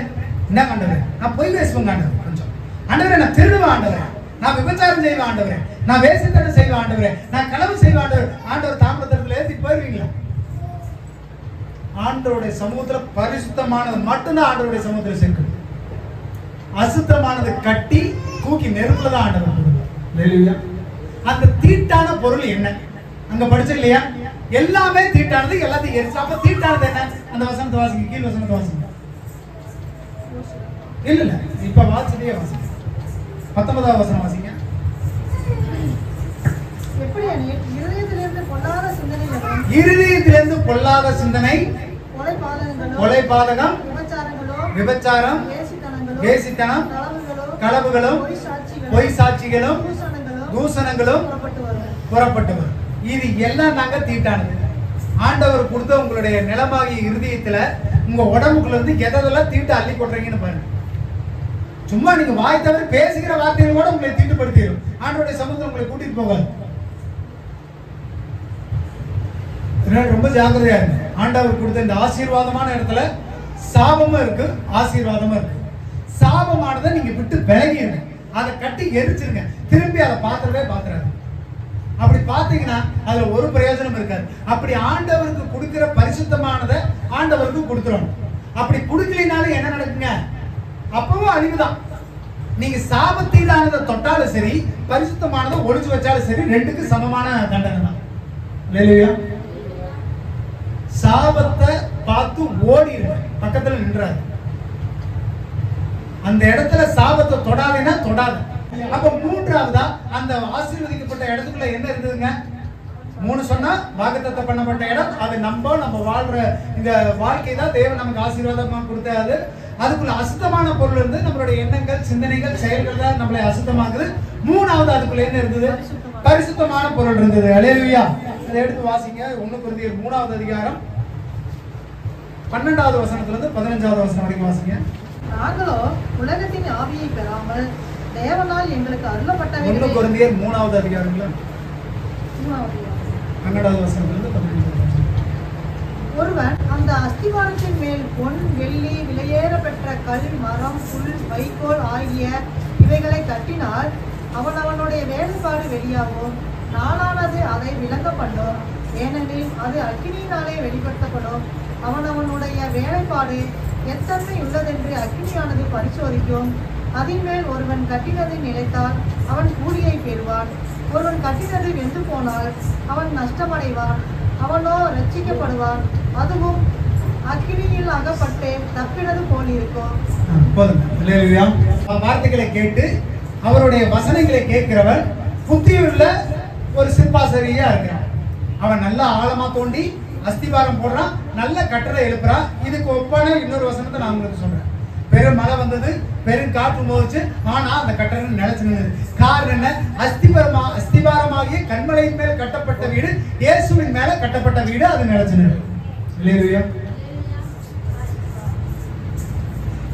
என்ன ஆண்டவரே, நான் பொய் பேசுவேங்க ஆண்டவர், கொஞ்சம் ஆண்டவரே நான் திருடுவேன் ஆண்டவரே, நான் விபச்சாரம் செய்வேன் ஆண்டவரே, நான் வேசித்தனம் செய்வேன் ஆண்டவரே, நான் களவு செய்வேன் ஆண்டவர். ஆண்டவர் தாம்பர தட்டத்தில் ஏற்றி போயிருவீங்களா? ஆண்டவருடைய சமூகத்துல பரிசுத்தமானது மட்டும்தான் ஆண்டவருடைய சமூகத்துல சேர்க்கணும். அசுத்தமானது கட்டி தூக்கி நெருப்புல தான் ஆண்டவர் கொடுக்கும். அந்த தீட்டான பொருள் என்ன? அங்க படிச்ச இல்லையா? எல்லாமே தீட்டானது, எல்லாத்தையும் எரிச்சு. அப்ப தீட்டானது என்ன? அந்த வசனத்தை வாசிங்க, கீழ் வசனத்தை வாசிங்க. இல்ல இல்ல, இப்ப வாசிட்டே வாசிங்க. 19வது வசனம் வாசிங்க. எப்படி எனில் இருதயத்திலிருந்து பொல்லாத சிந்தனைகளும், இருதயத்திலிருந்து பொல்லாத சிந்தனை, கொலை பாதகம், விபச்சாரம், வேசித்தனம், களவுகளும், பொய் சாட்சிகளும், தூஷணங்களும் புறப்பட்டு வரும். இது எல்லாம் நாங்க தீட்டானது. ஆண்டவர் கொடுத்த உங்களுடைய நிலமாகிய இருதயத்துல உங்க உடம்புக்குள்ள இருந்து எதெல்லாம் தீட்டு அள்ளி கொட்டுறீங்கன்னு பாருங்க. சும்மா நீங்க வாய் தவிர பேசுகிற வார்த்தைகள் கூட உங்களை தீட்டுப்படுத்திடும். ஆண்டவருடைய சமூகத்தில் உங்களை கூட்டிட்டு போகாது. ரொம்ப ஜாக்கிரதையா இருக்கு. ஆண்டவர் கொடுத்த இந்த ஆசீர்வாதமான இடத்துல சாபமும் இருக்கு, ஆசீர்வாதமும் இருக்கு. சாபமானதை நீங்க விட்டு விலகிருங்க, அதை கட்டி எரிச்சிருங்க, திரும்பி அதை பாத்துறாரு. அப்படி பாத்தீங்கன்னா அதுல ஒரு பிரயோஜனம் இருக்காது. அப்படி ஆண்டவருக்கு கொடுக்கிற பரிசுத்தமானதை ஆண்டவருக்கு கொடுத்துரும். அப்படி கொடுக்கலினாலும் என்ன நடக்குங்க? அப்பவும் அழிவுதான். நீங்க சாபத்தீடானதை தொட்டாலும் சரி, பரிசுத்தமானதை ஒளிச்சு வச்சாலும் சரி, ரெண்டுக்கு சமமான தண்டனை தான். இல்லையா? சாபத்தை பார்த்து ஓடிடுங்க, பக்கத்துல நின்றாரு. அந்த இடத்துல சாபத்தை தொடாதுன்னா தொடாது. அப்ப மூன்றாவதா அந்த ஆசீர்வதிக்கப்பட்ட இடத்துக்குள்ள என்ன இருந்ததுங்க? 3 சொன்னா வாக்குத்தத்தம் பண்ணப்பட்ட இடம். அது நம்ம வாழ்ற இந்த வாழ்க்கை தான் தேவன் நமக்கு ஆசீர்வாதமா கொடுத்தாது. அதுக்குள்ள அசுத்தமான பொருள் இருந்து நம்மளுடைய எண்ணங்கள், சிந்தனைகள், செயல்கள் தான் நம்மளை அசுத்தமாக்குது. மூணாவது அதுக்குள்ள என்ன இருந்தது? பரிசுத்தமான பொருள் இருந்தது. அல்லேலூயா. அதை எடுத்து வாசிங்க. 1 கொரிந்தியர் 3வது அதிகாரம் 12வது வசனத்துல இருந்து 15வது வசனம் வரைக்கும் வாசிங்க. நாங்களோ உலகத்தின் ஆவியை பெறாமல் தேவனால் எங்களுக்கு அருளப்பட்டவை. 1 கொரிந்தியர் 3வது அதிகாரம்ல 12வது வசனத்துல இருந்து 15வது வசனம். ஒருவன் அந்த அஸ்திவாரத்தின் மேல் பொன், வெள்ளி, விலையேற பெற்ற கல், மரம், புல், வைக்கோல் ஆகிய இவைகளை கட்டினால் அவனுடைய வேலைப்பாடு வெளியாகும். நாளானது அதை விளங்க பண்ணும். ஏனெனில் அது அக்கினியினாலே வெளிப்படுத்தப்படும். அவனுடைய வேலைப்பாடு எத்தன்மை உள்ளதென்று அக்கினியானது பரிசோதிக்கும். அதன் மேல் ஒருவன் கட்டினதை நிலைத்தால் அவன் கூலியை பெறுவான். ஒருவன் கட்டினது வெந்து போனால் அவன் நஷ்டமடைவான். அவனோ ரட்சிக்கப்படுவான், அதுவும் அக்கினியில் அகப்பட்டு தப்பினது போல் இருக்கும். வார்த்தைகளை கேட்டு அவருடைய வசனங்களை கேட்கிறவன் புத்தியுள்ள ஒரு சிற்பாசரியா இருக்கிறான். அவன் நல்லா ஆழமா தோண்டி அஸ்திவாரம் போடுறான், நல்ல கட்டளை எழுப்புறான். இதுக்கு ஒப்பான இன்னொரு வசனத்தை நான் உங்களுக்கு சொல்றேன். பெரும் மழை வந்தது, பெரும் காற்று மோதிச்சு, ஆனா அந்த கட்டளை நிலைச்சு நின்றது. காரணம் என்ன? அஸ்திவாரமாகிய கண்மலையின் மேல் கட்டப்பட்ட வீடு, இயேசுவின் மேல கட்டப்பட்ட வீடு, அது நிலைச்சு நின்றது. இல்லையா?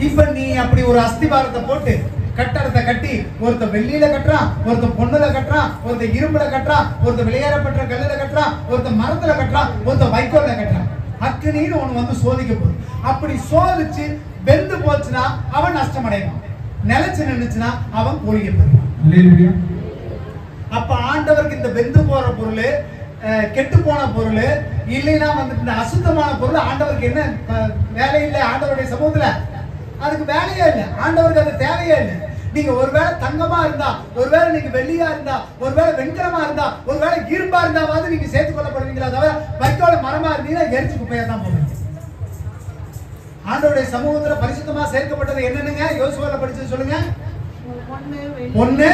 இப்ப நீ அப்படி ஒரு அஸ்திவாரத்தை போட்டு கட்டடத்தை கட்டி, ஒருத்த வெள்ளியில கட்டுறான், ஒருத்த பொண்ணுல கட்டுறான், ஒருத்த இரும்புல கட்டுறான், ஒருத்த விளையாடப்பட்ட கல்லுல கட்டுறான், ஒருத்த மரத்துல கட்டுறான், ஒருத்த வைக்கோல்ல கட்டுறான். அக்கினின்னு ஒண்ணு வந்து சோதிக்க போகுது. அப்படி சோதிச்சு வெந்து போச்சுன்னா அவன் நஷ்டம் அடைவான், நிலைச்சு நின்னுச்சுன்னா அவன் கூலிக்க போயிடுவான். அப்ப ஆண்டவருக்கு இந்த வெந்து போற பொருள், கெட்டு போன பொருள் இல்லைன்னா வந்து இந்த அசுத்தமான பொருள் ஆண்டவருக்கு என்ன வேலை இல்லை? ஆண்டவருடைய சமூகத்துல அதுக்கு வேலையே இல்லை, ஆண்டவருக்கு அது தேவையே இல்லை. நீங்க ஒருவேளை தங்கமா இருந்தா, ஒருவேளை நீங்க வெள்ளியா இருந்தா, ஒருவேளை வெண்கலமா இருந்தா, ஒருவேளை இரும்பா இருந்தாவது நீங்க சேர்த்துக் கொள்ளப்படுவீங்களா தவிர வைக்கோல மரமா இருந்தீங்கன்னா எரிச்சு குப்பையா தான் போவீங்க. ஆண்டவருடைய சமூகத்துல பரிசுத்தமா சேர்க்கப்பட்டது என்னன்னுங்க? யோசுவால படிச்சது சொல்லுங்க. பொண்ணு,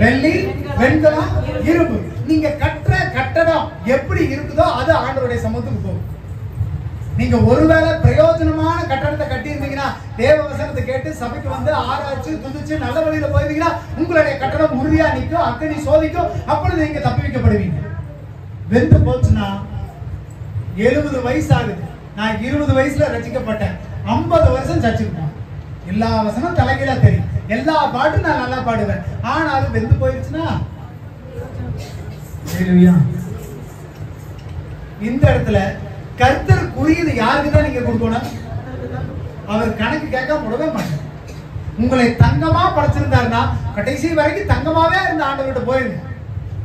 வெள்ளி, வெண்கலம், இரும்பு. நீங்க கட்டுற கட்டடம் எப்படி இருக்குதோ அது ஆண்டவருடைய சமூகத்துக்கு போகும். நீங்க ஒருவேளை பிரயோஜனமான கட்டடத்தை கட்டி இருந்தீங்கன்னா, தேவ வசனத்தை கேட்டு சபைக்கு வந்து ஆராய்ச்சி துதிச்சு நல்ல வழியில போயிருந்தீங்கன்னா உங்களுடைய கட்டடம் உறுதியா நிற்கும், அக்கனி சோதிக்கும். அப்பொழுது நீங்க தப்பி வைக்கப்படுவீங்க. வெந்து போச்சுன்னா 70 வயசு ஆகுது, நான் 20 வயசுல ரசிக்கப்பட்டேன், 50 வருஷம் சர்ச்சுக்குப்பேன், எல்லா வசனம் தலைகீழா தெரியும், எல்லா பாட்டும் நான் நல்லா பாடுவேன், ஆனாலும் வெந்து போயிருச்சுன்னா இந்த இடத்துல கர்த்தருக்குரியது யாருக்குதான் நீங்க கொடுக்கணும்? அவர் கணக்கு கேட்க விடவே மாட்டார். உங்களை தங்கமா படைச்சிருந்தாருன்னா கடைசி வரைக்கும் தங்கமாவே இருந்த ஆண்டவர்கிட்ட போயிருங்க.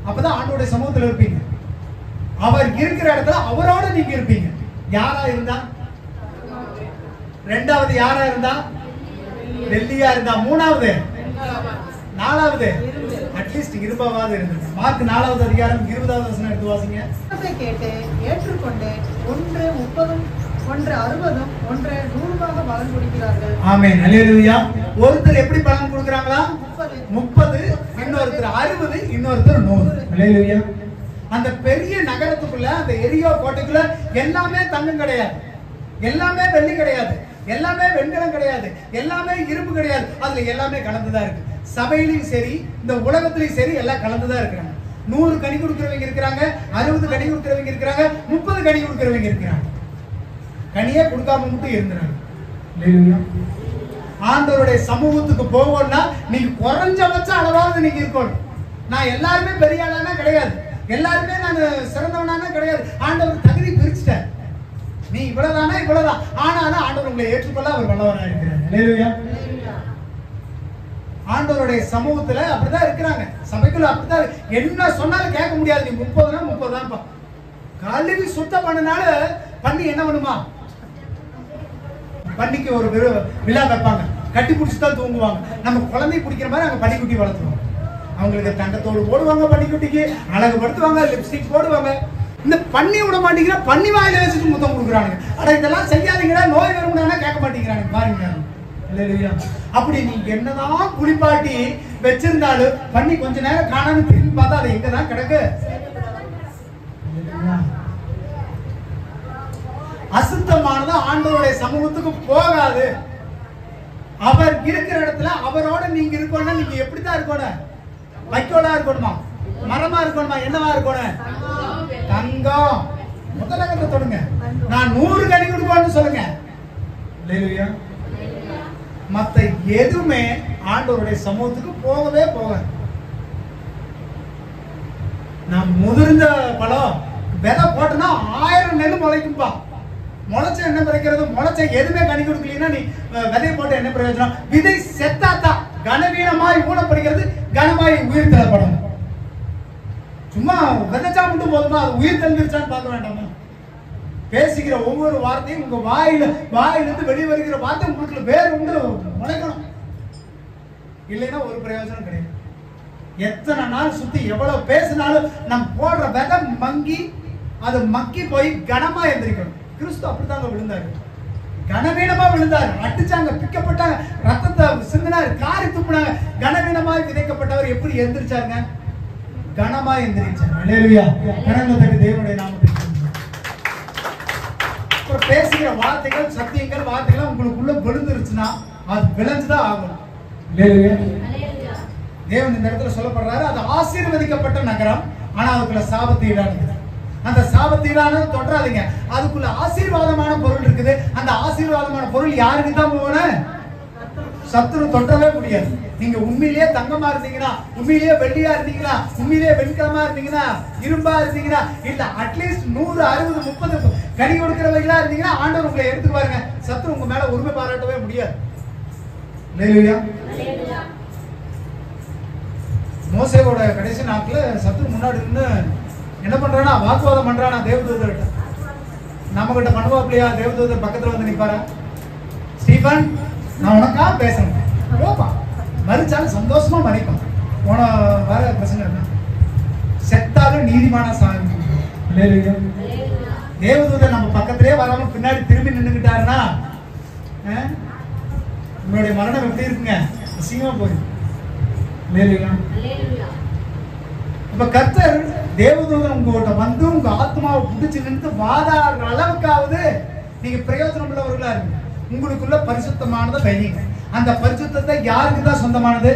அப்பதான் ஆண்டவருடைய சமூகத்துல இருப்பீங்க. அவர் இருக்கிற இடத்துல அவரோட நீங்க இருப்பீங்க. யாரா இருந்தா? ரெண்டாவது யாரா இருந்தா? வெள்ளியா இருந்தா. மூணாவது, நாலாவது அட்லீஸ்ட் இருபாவது இருந்தது. மார்க் 4வது அதிகாரம் 20வது வசனம் எடுத்து வாசிங்க. கேட்டு ஏற்றுக்கொண்டு 1 30 1 60 1 100 பலன் கொடுக்கிறார்கள். ஆமென். அல்லேலூயா. ஒருத்தர் எப்படி பலன் கொடுக்கறாங்களா? 30, இன்னொருத்தர் 60, இன்னொருத்தர் 100. அல்லேலூயா. அந்த பெரிய நகரத்துக்குள்ள, அந்த எரியோ கோட்டைக்குள்ள எல்லாமே தங்கம் கிடையாது, எல்லாமே வெள்ளி கிடையாது, எல்லாமே வெண்கலம் கிடையாது, எல்லாமே இரும்பு கிடையாது. அதுல எல்லாமே கலந்துதான் இருக்கு. சபையிலையும் சரி, இந்த உலகத்திலையும் சரி, எல்லாம் கலந்துதான் இருக்கிறாங்க. 100 கனி கொடுக்கிறவங்க இருக்கிறாங்க, 60 கனி கொடுக்கிறவங்க இருக்கிறாங்க, 30 கனி கொடுக்கிறவங்க இருக்கிறாங்க. கனியே கொடுக்காம மட்டும் இருந்தாங்க. ஆண்டவருடைய சமூகத்துக்கு போகணும்னா நீங்க குறைஞ்சபட்ச அளவாவது நீங்க இருக்கணும். நான் எல்லாருமே பெரிய ஆளானா கிடையாது, எல்லாருமே நான் சிறந்தவனானா கிடையாது. ஆண்டவர் தகுதி இவ்வளவுதானா இவ்வளவுதான். ஆனாலும் ஆண்டவர் உங்களை ஏற்றுக்கொள்ள அவர் வல்லவராக இருக்கிறார். அல்லேலூயா. ஆண்டவருடைய சமூகத்துல அப்படிதான் இருக்கிறாங்க. சபைக்குள்ள அப்படிதான் என்ன சொன்னாலும் கேட்க முடியாது. நீ 30 30 கழுவி சுத்தம் பண்ணனால பண்ணி என்ன பண்ணுமா, பண்ணிக்கு ஒரு விழா வைப்பாங்க, கட்டி பிடிச்சுதான் தூங்குவாங்க. நம்ம குழந்தை பிடிக்கிற மாதிரி அங்க பன்னிக்குட்டி வளர்த்துவாங்க. அவங்களுக்கு தங்கத்தோடு போடுவாங்க, பன்னிக்குட்டிக்கு அழகுபடுத்துவாங்க, லிப்ஸ்டிக் போடுவாங்க. இந்த பண்ணி விட மாட்டேங்கிற, பண்ணி வாயில வச்சுட்டு முத்தம் கொடுக்குறாங்க. ஆனா இதெல்லாம் செய்யாதீங்களா, நோய் வரும்னா கேட்க மாட்டேங்கிறாங்க பாருங்க. அப்படி நீ என்னதான் குளிப்பாட்டி வச்சிருந்தாலும் பண்ணி கொஞ்ச நேரம் காணாம திரும்பி பார்த்தா அது எங்கதான் கிடக்கு. அசுத்தமானது ஆண்டவருடைய சமூகத்துக்கு போகாது. அவர் இருக்கிற இடத்துல அவரோட நீங்க இருக்கணும். நீங்க எப்படித்தான் இருக்கணும்? வைக்கோலா இருக்கணுமா, மரமா இருக்கணுமா, என்னவா இருக்கணும்? தங்கம். முதல்ல கத்த தொடுங்க. நான் 100 கனி கொடுப்பேன்னு சொல்லுங்க. அல்லேலூயா. மத்த எதுவுமே ஆண்டவருடைய சமூகத்துக்கு போகவே போகாது. நான் முதிர்ந்த பழம் விதை போட்டனா 1000 நெல் முளைக்கும்பா. முளைச்ச என்ன பிறக்கிறது? முளைச்ச எதுவுமே கனி கொடுக்கலன்னா நீ விதை போட்டு என்ன பிரயோஜனம்? விதை செத்தாத்தான் கனவீனமாய் ஊனப்படுகிறது, கனமாய் உயிர் தள்ளப்படணும். சும்மா விதைச்சா மட்டும் போதுமா, அது உயிர் தந்துருச்சான்னு பார்க்க வேண்டாமா? பேசுகிற ஒவ்வொரு வார்த்தையும் உங்க வாயிலிருந்து வெளிவருகிற வார்த்தை உங்களுக்கு வேறு உண்டு முளைக்கணும். இல்லைன்னா ஒரு பிரயோஜனம் கிடையாது. எத்தனை நாள் சுத்தி எவ்வளவு பேசினாலும் நம் போடுற விதை மங்கி அது மக்கி போய் கனமா எந்திரிக்கணும். கிறிஸ்து அப்படித்தாங்க விழுந்தாரு, கனவீனமா விழுந்தாரு. அடிச்சாங்க, பிக்கப்பட்டாங்க, ரத்தத்தை சிந்தினாரு, காரி துப்புனாங்க. கனவீனமாய் விதைக்கப்பட்டவர் எப்படி எந்திரிச்சாருங்க? கனமா எந்திரிச்சார். அல்லேலூயா. கனந்ததற்கு தேவனுடைய நாமத்தை பேசுகிற வார்த்தைகள், சத்தியங்கள், வார்த்தைகள் உங்களுக்குள்ள விழுந்துருச்சுன்னா அது விளைஞ்சுதான் ஆகணும். தேவன் இந்த இடத்துல சொல்லப்படுறாரு, அது ஆசீர்வதிக்கப்பட்ட நகரம், ஆனா அதுக்குள்ள சாபத்தீடானது. அந்த சாபத்தீடானது தொடாதீங்க. அதுக்குள்ள ஆசீர்வாதமான பொருள் இருக்குது. அந்த ஆசீர்வாதமான பொருள் யாருக்கு தான் போகணும்? சத்துரு தொட்டவே முடியாது. நீங்க உண்மையிலேயே தங்கமா இருந்தீங்கன்னா, உண்மையிலேயே வெள்ளியா இருந்தீங்கன்னா, உண்மையிலேயே வெண்கலமா இருந்தீங்கன்னா, இரும்பா இருந்தீங்கன்னா, இல்ல அட்லீஸ்ட் 100 60 30 கனி கொடுக்கிறவங்களா இருந்தீங்கன்னா ஆண்டவர் உங்களை எடுத்து பாருங்க. சத்துரு உங்க மேல உரிமை பாராட்டவே முடியாது. அல்லேலூயா. மோசேவோட கடைசி நாட்ல சத்துரு முன்னாடி நின்று என்ன பண்றானா, வாக்குவாதம் பண்றானா தேவதூதர்கிட்ட. நம்ம கிட்ட பண்ணுவாப்லையா? தேவதூதர் பக்கத்துல வந்து நிப்பாரா, ஸ்டீபன் நான் உனக்கா பேசுறேன் போப்பா, மறிச்சாலும் சந்தோஷமா மறிப்பான். போன வர பிரச்சனை என்ன, செத்தாலும் நீதிமான சாமி. தேவதூதர் நம்ம பக்கத்திலே வராம பின்னாடி திரும்பி நின்றுகிட்டாருன்னா உங்களுடைய மரணம் எப்படி இருக்குங்க? அசிங்கமா போயிடும். இப்ப கர்த்தர் தேவதூதன் உங்ககிட்ட வந்து உங்க ஆத்மாவை புடிச்சு நின்று வாதாடுற அளவுக்காவது நீங்க பிரயோஜனம் உள்ளவர்களா இருக்கு. உங்களுக்குள்ள பரிசுத்தமானதை வைங்க. அந்த பரிசுத்தத்தை யாருக்கு தான் சொந்தமானது?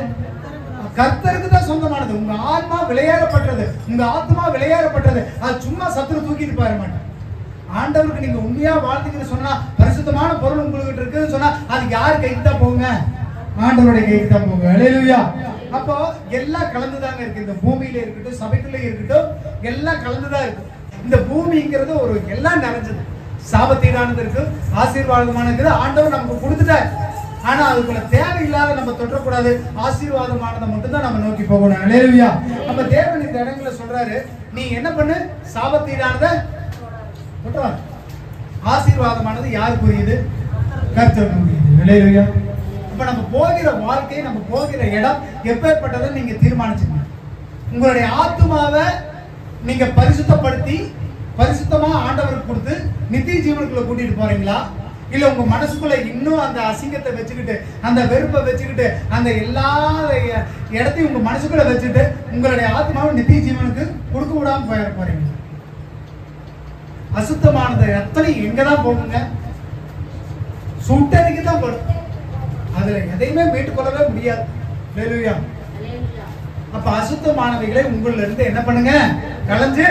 கர்த்தருக்கு தான் சொந்தமானது. உங்க ஆத்மா விளையாடப்பட்டது, உங்க ஆத்மா விளையாடப்பட்டது. அது சும்மா சத்துரு தூக்கிட்டு பாரு மாட்டேன். ஆண்டவருக்கு நீங்க உண்மையா வாழ்ந்தீங்கன்னு சொன்னா, பரிசுத்தமான பொருள் உங்களுக்கு இருக்குன்னு சொன்னா, அது யார் கைக்கு தான் போங்க? ஆண்டவருடைய கைக்கு தான் போங்க. அல்லேலூயா. அப்போ எல்லாம் கலந்துதாங்க இருக்கு. இந்த பூமியில இருக்கட்டும், சபைக்குள்ள இருக்கட்டும், எல்லாம் கலந்துதான் இருக்கு. இந்த பூமிங்கிறது ஒரு எல்லாம் நிறைஞ்சது. சாபத்தீடானது இருக்கு, ஆசீர்வாதமானது ஆண்டவர் நமக்கு கொடுத்துட்டார். ஆனா அதுக்குள்ள தேவையில்லாத நம்ம தொற்றக்கூடாது. ஆசீர்வாதமானதை மட்டும் தான் நம்ம நோக்கி போகணும். அல்லேலூயா. அப்ப தேவன் இந்த இடங்களை சொல்றாரு, நீ என்ன பண்ணு? சாபத்தீடானத தொற்றலாம். ஆசீர்வாதமானது யாருக்குரியது? கர்த்தருக்குரியது. அல்லேலூயா. அப்ப நம்ம போகிற வாழ்க்கை, நம்ம போகிற இடம் எப்பேற்பட்டதை நீங்க தீர்மானிச்சுக்கணும். உங்களுடைய ஆத்துமாவை நீங்க பரிசுத்தப்படுத்தி பரிசுத்தமா ஆண்டவருக்கு கொடுத்து நித்திய ஜீவனுக்குள்ள கூட்டிட்டு போறீங்களா? இல்ல உங்க மனசுக்குள்ள இன்னும் அந்த அசிங்கத்தை வச்சுக்கிட்டு, அந்த வெறுப்பை வச்சுக்கிட்டு, அந்த எல்லா இடத்தையும் உங்க மனசுக்குள்ள வச்சுட்டு உங்களுடைய ஆத்மாவை நித்திய ஜீவனுக்கு கொடுக்க விடாம போயிட போறீங்க. அசுத்தமானது எத்தனை எங்கதான் போகுங்க? சுட்டறிக்கு தான் போடும். அதுல எதையுமே மீட்டுக் கொள்ளவே முடியாது. அல்லேலூயா. அப்ப அசுத்தமானவைகளை உங்கள்ல இருந்து என்ன பண்ணுங்க? களைஞ்சு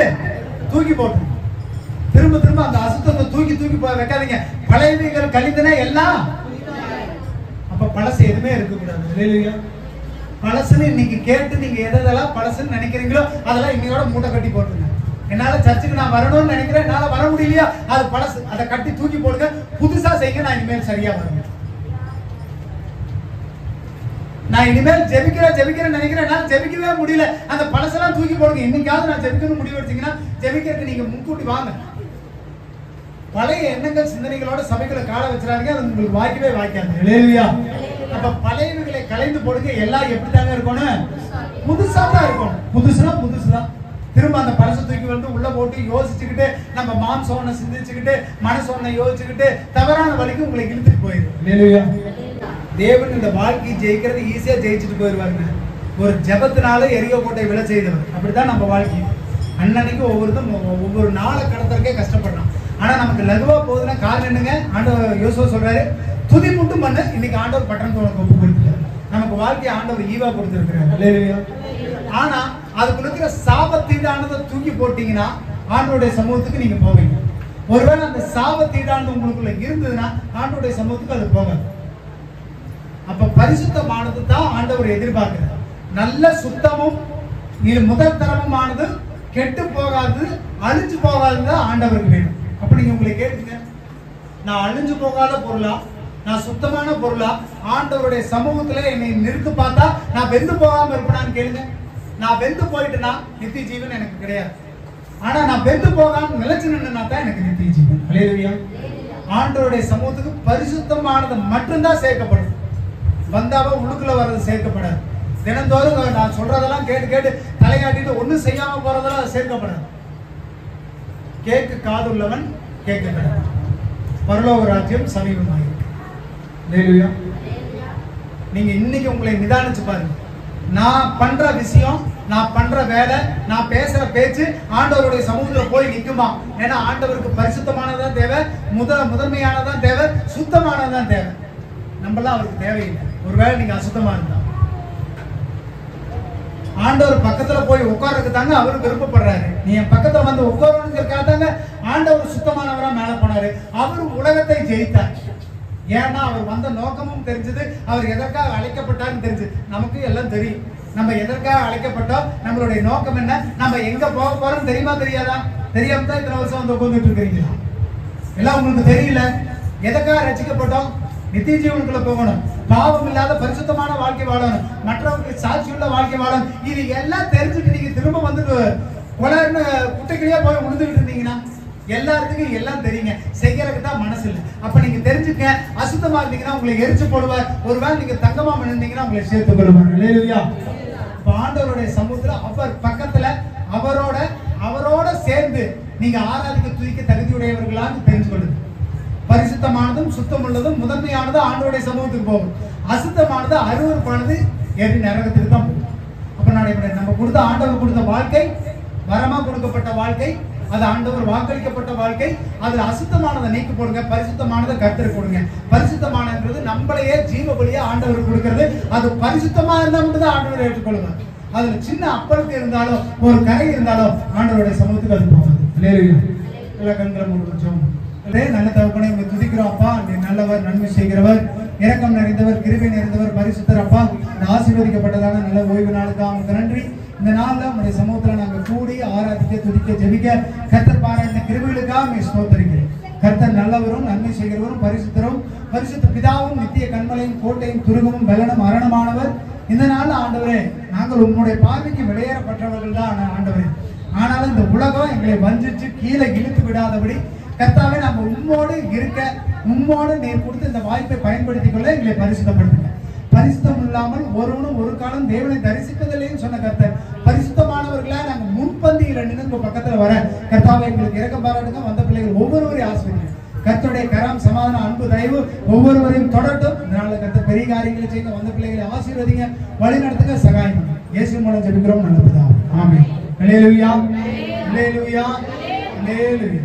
தூக்கி போட்டு திரும்ப திரும்ப அந்த அசுத்தத்தை தூக்கி தூக்கி வைக்காதீங்க. பழையவைகள் கழிந்தன எல்லாம். அப்ப பழசு எதுவுமே இருக்கக்கூடாது. அல்லேலூயா. பழசுன்னு இன்னைக்கு கேட்டு நீங்க எதெல்லாம் பழசுன்னு நினைக்கிறீங்களோ அதெல்லாம் இன்னையோட மூட்டை கட்டி போட்டுருங்க. என்னால சர்ச்சுக்கு நான் வரணும்னு நினைக்கிறேன், என்னால வர முடியலையா, அது பழசு, அதை கட்டி தூக்கி போடுங்க, புதுசா செய்யுங்க, நான் இனிமேல் சரியா வருவேன். நான் இனிமேல் ஜெபிக்கிறேன் நினைக்கிறேன், என்னால ஜெபிக்கவே முடியல, அந்த பழசெல்லாம் தூக்கி போடுங்க. இன்னைக்காவது நான் ஜெபிக்கணும்னு முடிவு எடுத்தீங்கன்னா ஜெபிக்கிறதுக்கு நீங்க முன்கூட்டி வாங்க. பழைய எண்ணங்கள் சிந்தனைகளோட சபைகளை கால வச்சிடாதீங்க, அது உங்களுக்கு வாய்க்கவே வாய்க்காது. ஹல்லேலூயா. அப்ப பழையவைகளை கலைந்து போடுங்க. எல்லாம் எப்படித்தாங்க இருக்கணும்? புதுசா தான் இருக்கணும். புதுசுனா புதுசுதான். திரும்ப அந்த பழசை தூக்கி வந்து உள்ள போட்டு யோசிச்சுக்கிட்டு நம்ம மாம்சம் ஒண்ணு சிந்திச்சுக்கிட்டு மனசு ஒண்ணு யோசிச்சுக்கிட்டு தவறான வழிக்கு உங்களை இழுத்துட்டு போயிடும். ஹல்லேலூயா. தேவன் இந்த வாழ்க்கையை ஜெயிக்கிறது ஈஸியா ஜெயிச்சுட்டு போயிடுவாருங்க. ஒரு ஜெபத்தினால எரியோ கோட்டை விழ செய்தவர். அப்படித்தான் நம்ம வாழ்க்கை. அன்னன்னைக்கு ஒவ்வொரு நாளை கடத்துறதுக்கே கஷ்டப்படுறான். ஆனா நமக்கு லகுவா போகுதுன்னா காரணம் என்னங்க? ஆண்டவர் யோசுவா சொல்றாரு, துதி மட்டும் பண்ண. இன்னைக்கு ஆண்டவர் பட்டணத்தை உனக்கு ஒப்பு கொடுத்துட்டாரு. நமக்கு வாழ்க்கையை ஆண்டவர் ஈவா கொடுத்துருக்கிறார். ஹல்லேலூயா. ஆனா அதுக்கு இருக்கிற சாபத்தீடானதை தூக்கி போட்டீங்கன்னா ஆண்டவருடைய சமூகத்துக்கு நீங்க போவீங்க. ஒருவேளை அந்த சாபத்தீடானது உங்களுக்குள்ள இருந்ததுன்னா ஆண்டவருடைய சமூகத்துக்கு அது போகாது. அப்ப பரிசுத்தமானது தான் ஆண்டவர் எதிர்பார்க்கிறார். நல்ல சுத்தமும் இது முதல் தரமுமானது, கெட்டு போகாது, அழிஞ்சு போகாது ஆண்டவருக்கு வேணும். அப்ப நீங்க உங்களை கேட்டுங்க, நான் அழிஞ்சு போகாத பொருளா, நான் சுத்தமான பொருளா ஆண்டவருடைய சமூகத்துல என்னை நிறுத்து பார்த்தா நான் வெந்து போகாம இருப்பேனான்னு கேளுங்க. நான் வெந்து போயிட்டுனா நித்திய ஜீவன் எனக்கு கிடையாது. ஆனா நான் வெந்து போகாம நிலைச்சு நின்னா தான் எனக்கு நித்திய ஜீவன். ஹல்லேலூயா. ஆண்டவருடைய சமூகத்துக்கு பரிசுத்தமானது மட்டும்தான் சேர்க்கப்படும். வந்தாவ உள்ளுக்குள்ள வர்றது சேர்க்கப்படாது. தினந்தோறும் நான் சொல்றதெல்லாம் கேட்டு கேட்டு தலையாட்டிட்டு ஒன்னும் செய்யாம போறதெல்லாம் சேர்க்கப்படாது. கேட்க காதுள்ளவன் கேட்க கடவுள். பரலோக ராஜ்யம் சமீபமாயிருக்கு. ஹல்லேலூயா. நீங்க இன்னைக்கு உங்களை நிதானிச்சு பாருங்க. நான் பண்ற விஷயம், நான் பண்ற வேலை, நான் பேசுற பேச்சு ஆண்டவருடைய சமூகத்துல போய் நிக்குமா? ஏன்னா ஆண்டவருக்கு பரிசுத்தமானதான் தேவை, முதன்மையானதான் தேவை, சுத்தமானதான் தேவை. நம்மளாம் அவருக்கு தேவையில்லை. ஒருவேளை நீங்க அசுத்தமா இருந்தா ஆண்டவர் பக்கத்துல போய் உட்கார்றதுக்கு தாங்க அவரு விருப்பப்படுறாரு. நீ என் பக்கத்துல வந்து உட்காரணுங்கிறதுக்காக தாங்க ஆண்டவர் சுத்தமானவரா மேல போனாரு. அவரு உலகத்தை ஜெயித்தார். ஏன்னா அவர் வந்த நோக்கமும் தெரிஞ்சது, அவர் எதற்காக அழைக்கப்பட்டார்னு தெரிஞ்சு. நமக்கு எல்லாம் தெரியும் நம்ம எதற்காக அழைக்கப்பட்டோம், நம்மளுடைய நோக்கம் என்ன, நம்ம எங்க போக போறோம் தெரியுமா தெரியாதா? தெரியாம தான் இத்தனை வருஷம் வந்து உட்கார்ந்துட்டு இருக்கிறீங்களா? எல்லாம் உங்களுக்கு தெரியல. எதற்காக ரட்சிக்கப்பட்டோம்? நித்திய ஜீவனுக்குள்ள போகணும், பாவம் இல்லாத பரிசுத்தமான வாழ்க்கை வாழணும், மற்றவங்களுக்கு சாட்சியுள்ள வாழ்க்கை வாழணும். இது எல்லாம் தெரிஞ்சுட்டு நீங்க திரும்ப வந்துட்டு கொலைன்னு குட்டைக்கிலேயே போய் விழுந்துகிட்டு இருந்தீங்கன்னா எல்லாத்துக்கும் எல்லாம் தெரியுங்க, செய்யறதுக்கு தான் மனசு இல்லை. அப்ப நீங்க தெரிஞ்சுக்க, அசுத்தமா இருந்தீங்கன்னா உங்களை எரிச்சு போடுவார். ஒருவேளை நீங்க தங்கமா இருந்தீங்கன்னா உங்களை சேர்த்துக் கொள்வார். ஹல்லேலூயா. ஆண்டவருடைய சமூகத்துல அவர் பக்கத்துல அவரோட சேர்ந்து நீங்க ஆராதிக்க துதிக்க தகுதியுடையவர்களாக தெரிஞ்சு கொள்ளுங்க. பரிசுத்தமானதும் சுத்தமுள்ளதும் முதன்மையானது ஆண்டவருடைய சமூகத்துக்கு போகும். அசுத்தமானது அருவருப்பானது ஏறி நரகத்துக்கு தான் போகும். அப்ப நம்ம கொடுத்த ஆண்டவர் கொடுத்த வாழ்க்கை வரமா கொடுக்கப்பட்ட வாழ்க்கை, அது ஆண்டவர் வாக்களிக்கப்பட்ட வாழ்க்கை. அதுல அசுத்தமானதை நீக்கி போடுங்க, பரிசுத்தமானதை கர்த்தருக்கு கொடுங்க. பரிசுத்தமானது நம்மளையே ஜீவ பலியா ஆண்டவர் கொடுக்கிறது. அது பரிசுத்தமா இருந்தா மட்டும் தான் ஆண்டவர் ஏற்றுக்கொள்ளுங்க. அதுல சின்ன அப்பளுக்கு இருந்தாலும் ஒரு கரை இருந்தாலும் ஆண்டவருடைய சமூகத்துக்கு அது போகாது. எல்லா கண்களை மூடுறோம். நல்ல தகப்பனை உங்களை துதிக்கிறோம் அப்பா. நீ நல்லவர், நன்மை செய்கிறவர், இரக்கம் நிறைந்தவர், கிருபை நிறைந்தவர், பரிசுத்தர் அப்பா. இந்த ஆசீர்வதிக்கப்பட்டதான நல்ல ஓய்வு நாளுக்கு உங்களுக்கு நன்றி. இந்த நாள்ல உங்களுடைய சமூகத்துல நாங்கள் கூடி ஆராதிக்க துதிக்க ஜெபிக்க கர்த்தர் பாராட்டின கிருபைகளுக்காக ஸ்தோத்திரிக்கிறேன். கர்த்தர் நல்லவரும், நன்மை செய்கிறவரும், பரிசுத்தரும், பரிசுத்த பிதாவும், நித்திய கண்மலையும், கோட்டையும், துருகமும், பலனும், அரணமானவர். இந்த நாள்ல ஆண்டவரே, நாங்கள் உங்களுடைய பார்வைக்கு விளையேறப்பட்டவர்கள் தான் ஆண்டவரே. ஆனாலும் இந்த உலகம் எங்களை வஞ்சிச்சு கீழே இழுத்து விடாதபடி கர்த்தாவே நாங்கள் உம்மோடு இருக்க, உம்மோடு நீர் கொடுத்து இந்த வாய்ப்பை பயன்படுத்திக் கொள்ள எங்களை பரிசுத்தப்படுத்துங்க. பரிசுத்தம் இல்லாமல் ஒருவனும் ஒரு காலம் தேவனை தரிசிப்பதில்லைன்னு சொன்ன கர்த்தர், பரிசுத்தமானவர்களா நாங்கள் முன்பந்தியில் நின்று உங்க பக்கத்துல வர கர்த்தாவை எங்களுக்கு இரக்கம் பாராட்டுங்க. வந்த பிள்ளைகள் ஒவ்வொருவரையும் ஆசிரியர் கர்த்தருடைய கரம், சமாதானம், அன்பு, தயவு ஒவ்வொருவரையும் தொடரட்டும். இதனால கர்த்தர் பெரிய காரியங்களை செய்ய வந்த பிள்ளைகளை ஆசீர்வதிங்க, வழி நடத்துங்க, சகாயம் இயேசு மூலம் ஜெபிக்கிறோம் நல்ல பிதாவே. ஆமென். அல்லேலூயா, அல்லேலூயா, அல்லேலூயா.